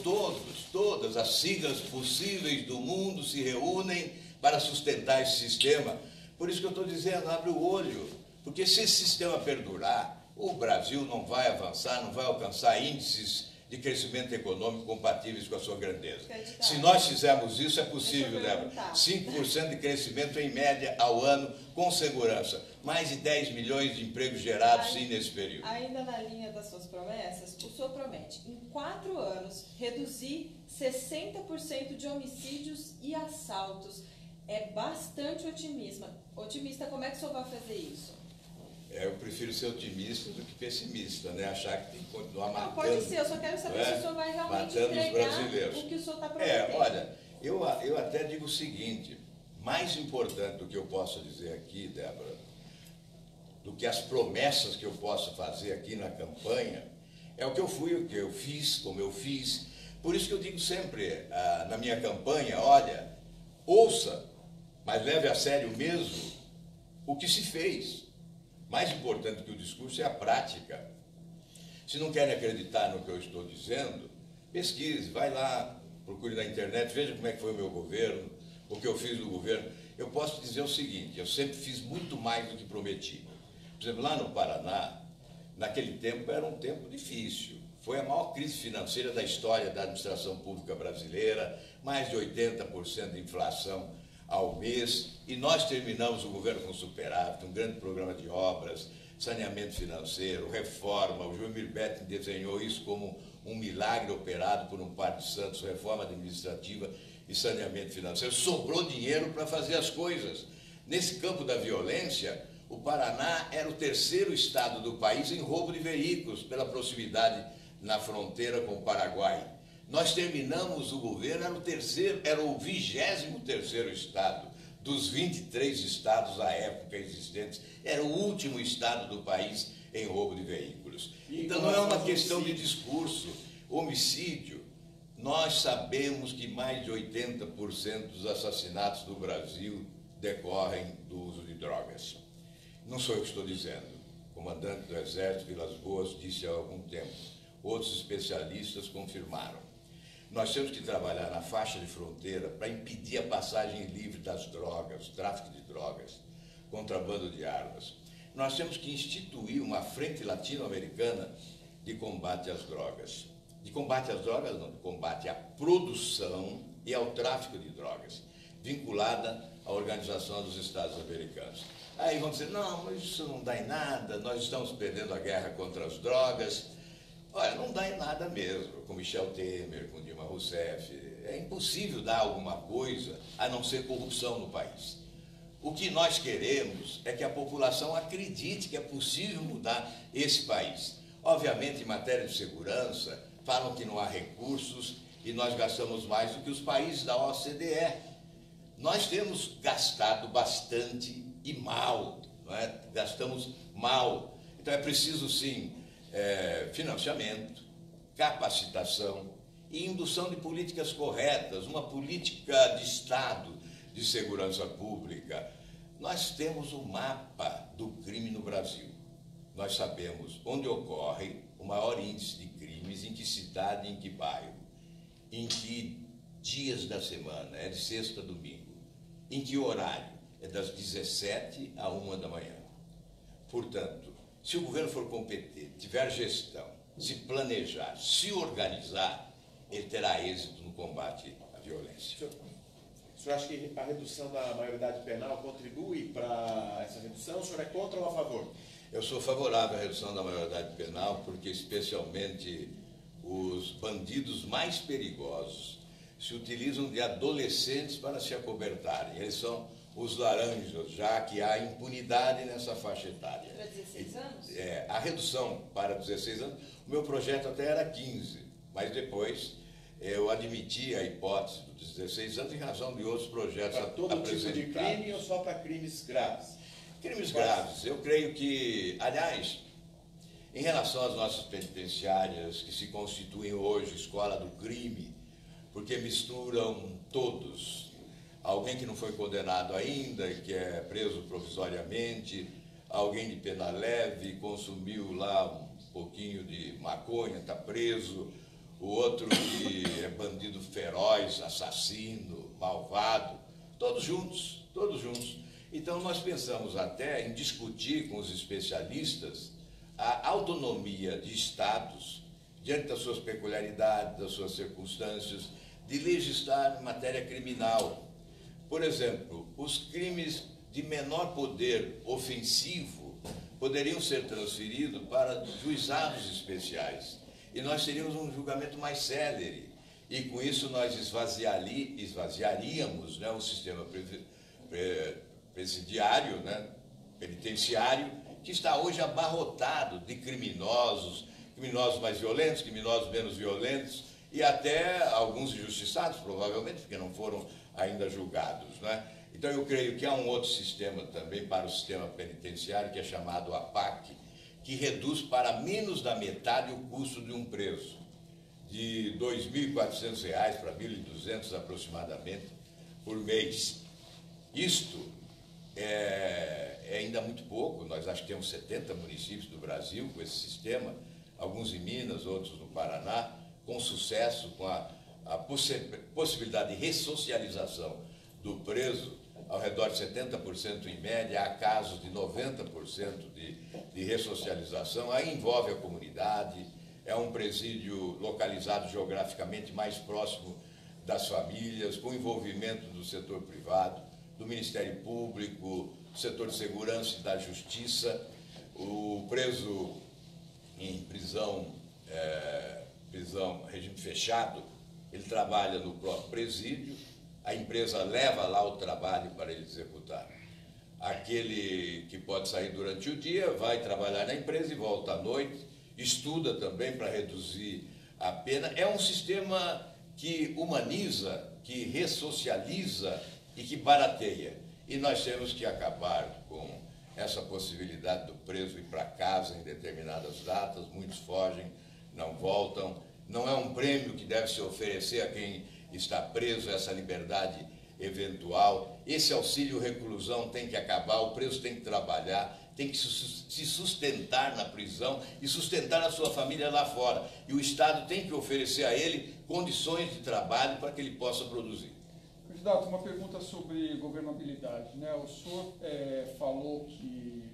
todas as siglas possíveis do mundo, se reúnem para sustentar esse sistema. Por isso que eu estou dizendo, abre o olho, porque se esse sistema perdurar, o Brasil não vai avançar, não vai alcançar índices de crescimento econômico compatíveis com a sua grandeza. Candidato. Se nós fizermos isso, é possível, Deixa eu Débora. perguntar. 5% de crescimento em média ao ano, com segurança. Mais de 10 milhões de empregos gerados, sim, nesse período. Ainda na linha das suas promessas, o senhor promete, em 4 anos, reduzir 60% de homicídios e assaltos. É bastante otimista. Como é que o senhor vai fazer isso? Eu prefiro ser otimista do que pessimista, né? Achar que tem que continuar matando. Não, pode ser. Eu só quero saber se o senhor vai realmente matando os entregar brasileiros. o que o senhor está prometendo. Olha, eu até digo o seguinte, mais importante do que eu posso dizer aqui, Débora, do que as promessas que eu posso fazer aqui na campanha, é o que eu fiz, como eu fiz. Por isso que eu digo sempre na minha campanha, olha, ouça, mas leve a sério mesmo o que se fez. Mais importante que o discurso é a prática. Se não querem acreditar no que eu estou dizendo, pesquise, vai lá, procure na internet, veja como é que foi o meu governo, o que eu fiz no governo. Eu posso dizer o seguinte, eu sempre fiz muito mais do que prometi. Por exemplo, lá no Paraná, naquele tempo era um tempo difícil. Foi a maior crise financeira da história da administração pública brasileira, mais de 80% de inflação ao mês, e nós terminamos o governo com superávit, um grande programa de obras, saneamento financeiro, reforma. O João Betting desenhou isso como um milagre operado por um par de santos, reforma administrativa e saneamento financeiro. Sobrou dinheiro para fazer as coisas. Nesse campo da violência, o Paraná era o terceiro estado do país em roubo de veículos, pela proximidade na fronteira com o Paraguai. Nós terminamos o governo, era o 23º estado dos 23 estados à época existentes, era o último estado do país em roubo de veículos. Então não é uma questão de discurso. Homicídio, nós sabemos que mais de 80% dos assassinatos do Brasil decorrem do uso de drogas. Não sou eu que estou dizendo. O comandante do Exército, Vilas Boas, disse há algum tempo. Outros especialistas confirmaram. Nós temos que trabalhar na faixa de fronteira para impedir a passagem livre das drogas, tráfico de drogas, contrabando de armas. Nós temos que instituir uma frente latino-americana de combate às drogas. De combate às drogas, não, de combate à produção e ao tráfico de drogas, vinculada à Organização dos Estados Americanos. Aí vão dizer, não, mas isso não dá em nada, nós estamos perdendo a guerra contra as drogas. Olha, não dá em nada mesmo, com Michel Temer, com Dilma Rousseff. É impossível dar alguma coisa a não ser corrupção no país. O que nós queremos é que a população acredite que é possível mudar esse país. Obviamente, em matéria de segurança, falam que não há recursos e nós gastamos mais do que os países da OCDE. Nós temos gastado bastante e mal, não é? Gastamos mal. Então é preciso, sim, financiamento, capacitação e indução de políticas corretas, uma política de Estado de segurança pública. Nós temos um mapa do crime no Brasil. Nós sabemos onde ocorre o maior índice de crimes, em que cidade, em que bairro, em que dias da semana, é de sexta a domingo, em que horário, é das 17 à 1 da manhã. Portanto, se o governo for competente, tiver gestão, se planejar, se organizar, ele terá êxito no combate à violência. O senhor acha que a redução da maioridade penal contribui para essa redução? O senhor é contra ou a favor? Eu sou favorável à redução da maioridade penal, porque especialmente os bandidos mais perigosos se utilizam de adolescentes para se acobertarem. Eles são os laranjas, já que há impunidade nessa faixa etária. Para 16 anos? A redução para 16 anos, o meu projeto até era 15, mas depois eu admiti a hipótese dos 16 anos em razão de outros projetos apresentados. Para todo tipo de crime ou só para crimes graves? Crimes graves. Eu creio que, aliás, em relação às nossas penitenciárias, que se constituem hoje escola do crime, porque misturam todos, alguém que não foi condenado ainda e que é preso provisoriamente, alguém de pena leve, consumiu lá um pouquinho de maconha, está preso, o outro que é bandido feroz, assassino, malvado, todos juntos, todos juntos. Então nós pensamos até em discutir com os especialistas a autonomia de estados diante das suas peculiaridades, das suas circunstâncias, de legislar em matéria criminal. Por exemplo, os crimes de menor poder ofensivo poderiam ser transferidos para juizados especiais e nós teríamos um julgamento mais célere e com isso nós esvaziaríamos, né, o sistema presidiário, né, penitenciário, que está hoje abarrotado de criminosos, criminosos mais violentos, criminosos menos violentos e até alguns injustiçados, provavelmente, porque não foram ainda julgados, né? Então eu creio que há um outro sistema também para o sistema penitenciário, que é chamado APAC, que reduz para menos da metade o custo de um preso, de R$ 2.400 para R$ 1.200 aproximadamente por mês. Isto é ainda muito pouco, nós acho que temos 70 municípios do Brasil com esse sistema, alguns em Minas, outros no Paraná, com sucesso, com a possibilidade de ressocialização do preso, ao redor de 70% em média, há casos de 90% de ressocialização, aí envolve a comunidade, é um presídio localizado geograficamente mais próximo das famílias, com envolvimento do setor privado, do Ministério Público, do setor de segurança e da justiça. O preso em prisão regime fechado, ele trabalha no próprio presídio, a empresa leva lá o trabalho para ele executar. Aquele que pode sair durante o dia vai trabalhar na empresa e volta à noite, estuda também para reduzir a pena. É um sistema que humaniza, que ressocializa e que barateia. E nós temos que acabar com essa possibilidade do preso ir para casa em determinadas datas, muitos fogem, não voltam. Não é um prêmio que deve se oferecer a quem está preso, essa liberdade eventual. Esse auxílio reclusão tem que acabar, o preso tem que trabalhar, tem que se sustentar na prisão e sustentar a sua família lá fora. E o Estado tem que oferecer a ele condições de trabalho para que ele possa produzir. Candidato, uma pergunta sobre governabilidade, né? O senhor falou que,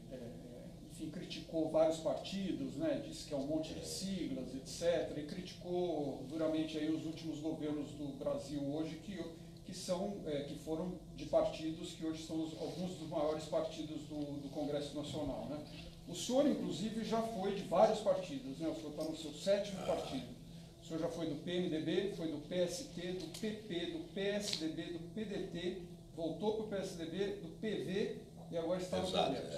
enfim, criticou vários partidos, né? Disse que é um monte de siglas, etc. E criticou duramente aí os últimos governos do Brasil hoje que foram de partidos que hoje são alguns dos maiores partidos do Congresso Nacional, né? O senhor, inclusive, já foi de vários partidos, né? O senhor está no seu 7º partido. O senhor já foi do PMDB, foi do PST, do PP, do PSDB, do PDT, voltou para o PSDB, do PV e agora está no Podemos.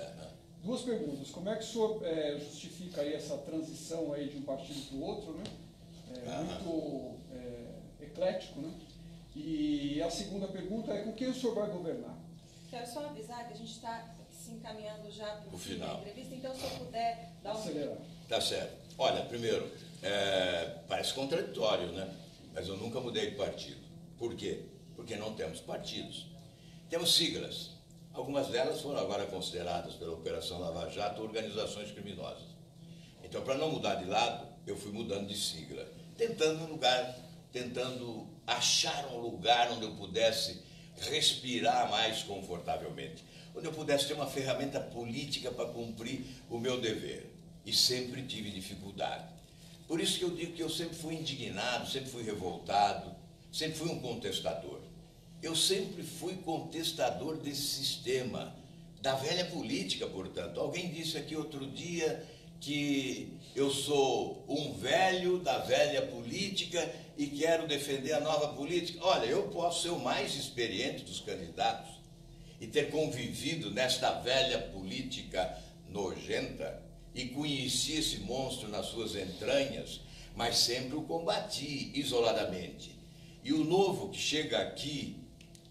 Duas perguntas. Como é que o senhor justifica aí essa transição aí de um partido para o outro, né? Muito eclético, né? E a segunda pergunta é com quem o senhor vai governar? Quero só avisar que a gente está se encaminhando já para o fim da final. entrevista, então se eu puder dar Acelerar. Tá certo. Olha, primeiro, parece contraditório, né? Mas eu nunca mudei de partido. Por quê? Porque não temos partidos. Temos siglas. Algumas delas foram agora consideradas pela Operação Lava Jato organizações criminosas. Então, para não mudar de lado, eu fui mudando de sigla, tentando achar um lugar onde eu pudesse respirar mais confortavelmente, onde eu pudesse ter uma ferramenta política para cumprir o meu dever. E sempre tive dificuldade. Por isso que eu digo que eu sempre fui indignado, sempre fui revoltado, sempre fui um contestador. Eu sempre fui contestador desse sistema, da velha política, portanto. Alguém disse aqui outro dia que eu sou um velho da velha política e quero defender a nova política. Olha, eu posso ser o mais experiente dos candidatos e ter convivido nesta velha política nojenta e conheci esse monstro nas suas entranhas, mas sempre o combati isoladamente. E o novo que chega aqui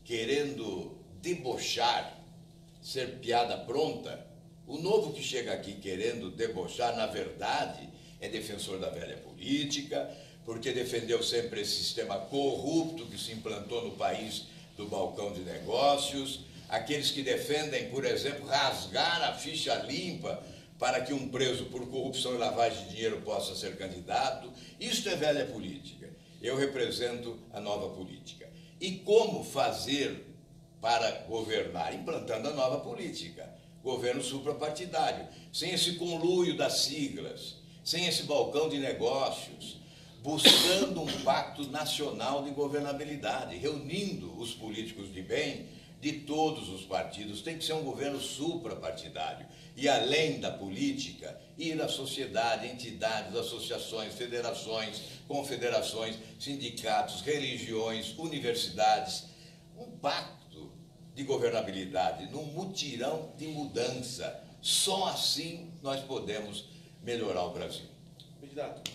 querendo debochar, ser piada pronta, o novo que chega aqui querendo debochar, na verdade, é defensor da velha política, porque defendeu sempre esse sistema corrupto que se implantou no país do balcão de negócios, aqueles que defendem, por exemplo, rasgar a ficha limpa para que um preso por corrupção e lavagem de dinheiro possa ser candidato. Isto é velha política. Eu represento a nova política. E como fazer para governar? Implantando a nova política. Governo suprapartidário, sem esse conluio das siglas, sem esse balcão de negócios, buscando um pacto nacional de governabilidade, reunindo os políticos de bem de todos os partidos. Tem que ser um governo suprapartidário. E além da política, ir à sociedade, entidades, associações, federações, confederações, sindicatos, religiões, universidades, um pacto de governabilidade, num mutirão de mudança. Só assim nós podemos melhorar o Brasil. Candidato,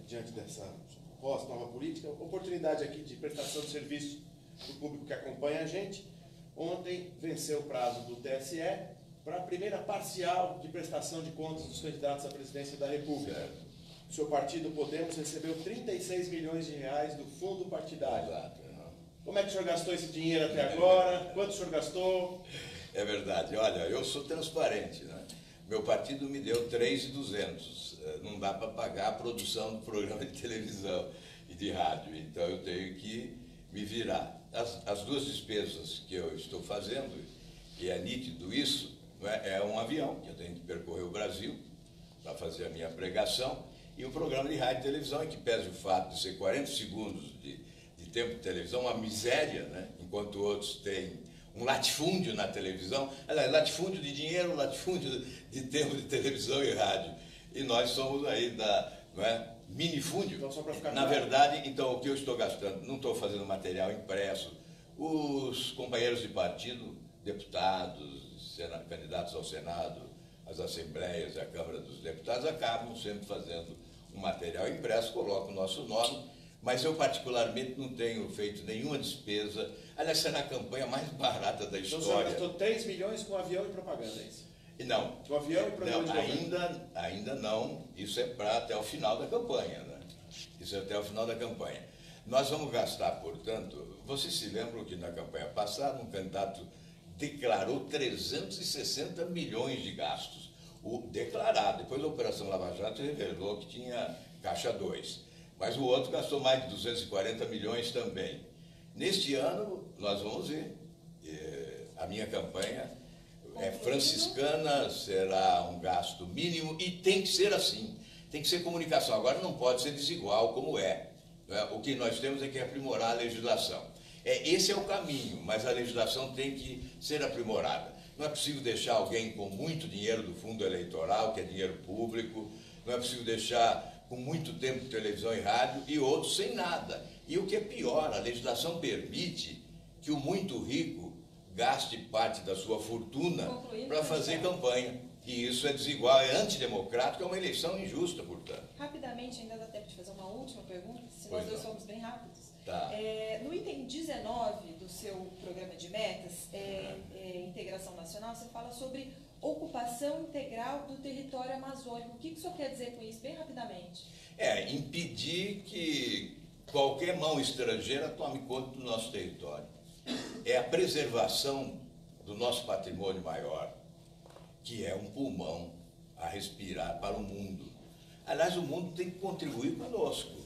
diante dessa proposta, nova política, oportunidade aqui de prestação de serviço para o público que acompanha a gente. Ontem venceu o prazo do TSE para a primeira parcial de prestação de contas dos candidatos à presidência da República. Certo. O seu partido, Podemos, recebeu 36 milhões de reais do fundo partidário. Exato. Como é que o senhor gastou esse dinheiro até agora? Quanto o senhor gastou? É verdade. Olha, eu sou transparente, né? Meu partido me deu 3.200. Não dá para pagar a produção do programa de televisão e de rádio. Então eu tenho que me virar. As duas despesas que eu estou fazendo, e é nítido isso, é um avião, que eu tenho que percorrer o Brasil para fazer a minha pregação, e um programa de rádio e televisão, em que pese o fato de ser 40 segundos de tempo de televisão, uma miséria, né? Enquanto outros têm um latifúndio na televisão, latifúndio de dinheiro, latifúndio de tempo de televisão e rádio. E nós somos aí minifúndio. Então, só para ficar Na claro. verdade, então, o que eu estou gastando, não estou fazendo material impresso. Os companheiros de partido, deputados, candidatos ao Senado, as assembleias e a Câmara dos Deputados, acabam sempre fazendo um material impresso, colocam o nosso nome, mas eu particularmente não tenho feito nenhuma despesa. Aliás, será a campanha mais barata da Então o senhor história. gastou 3 milhões com avião e propaganda, é isso? Não, Com avião e programa de governo. ainda não. Isso é para até o final da campanha, né? Isso é até o final da campanha. Nós vamos gastar, portanto, vocês se lembram que na campanha passada um candidato declarou 360 milhões de gastos. O declarado, depois a Operação Lava Jato revelou que tinha caixa 2. Mas o outro gastou mais de 240 milhões também. Neste ano, nós vamos ver. A minha campanha é franciscana, será um gasto mínimo e tem que ser assim. Tem que ser comunicação. Agora não pode ser desigual como é. O que nós temos é que aprimorar a legislação. Esse é o caminho, mas a legislação tem que ser aprimorada. Não é possível deixar alguém com muito dinheiro do fundo eleitoral, que é dinheiro público, não é possível deixar com muito tempo de televisão e rádio e outros sem nada. E o que é pior, a legislação permite que o muito rico gaste parte da sua fortuna para fazer campanha. E isso é desigual, é antidemocrático, é uma eleição injusta, portanto. Rapidamente, ainda dá tempo de fazer uma última pergunta, se Pois nós dois não. formos bem rápidos. Tá. No item 19 do seu programa de metas, Integração Nacional, você fala sobre ocupação integral do território amazônico. O que o senhor quer dizer com isso, bem rapidamente? Impedir que qualquer mão estrangeira tome conta do nosso território. É a preservação do nosso patrimônio maior, que é um pulmão a respirar para o mundo. Aliás, o mundo tem que contribuir conosco.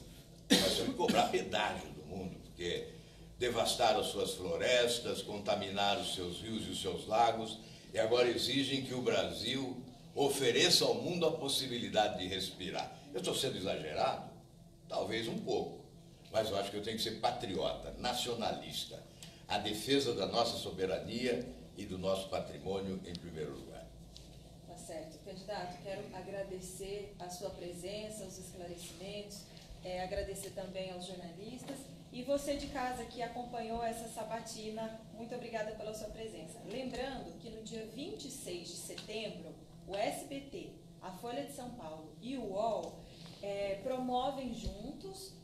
Nós temos que cobrar pedágio do mundo, porque devastaram as suas florestas, contaminaram os seus rios e os seus lagos, e agora exigem que o Brasil ofereça ao mundo a possibilidade de respirar. Eu estou sendo exagerado? Talvez um pouco, mas eu acho que eu tenho que ser patriota, nacionalista, a defesa da nossa soberania e do nosso patrimônio em primeiro lugar. Tá certo. Candidato, quero agradecer a sua presença, os esclarecimentos, agradecer também aos jornalistas e você de casa que acompanhou essa sabatina, muito obrigada pela sua presença. Lembrando que no dia 26 de setembro, o SBT, a Folha de São Paulo e o UOL promovem juntos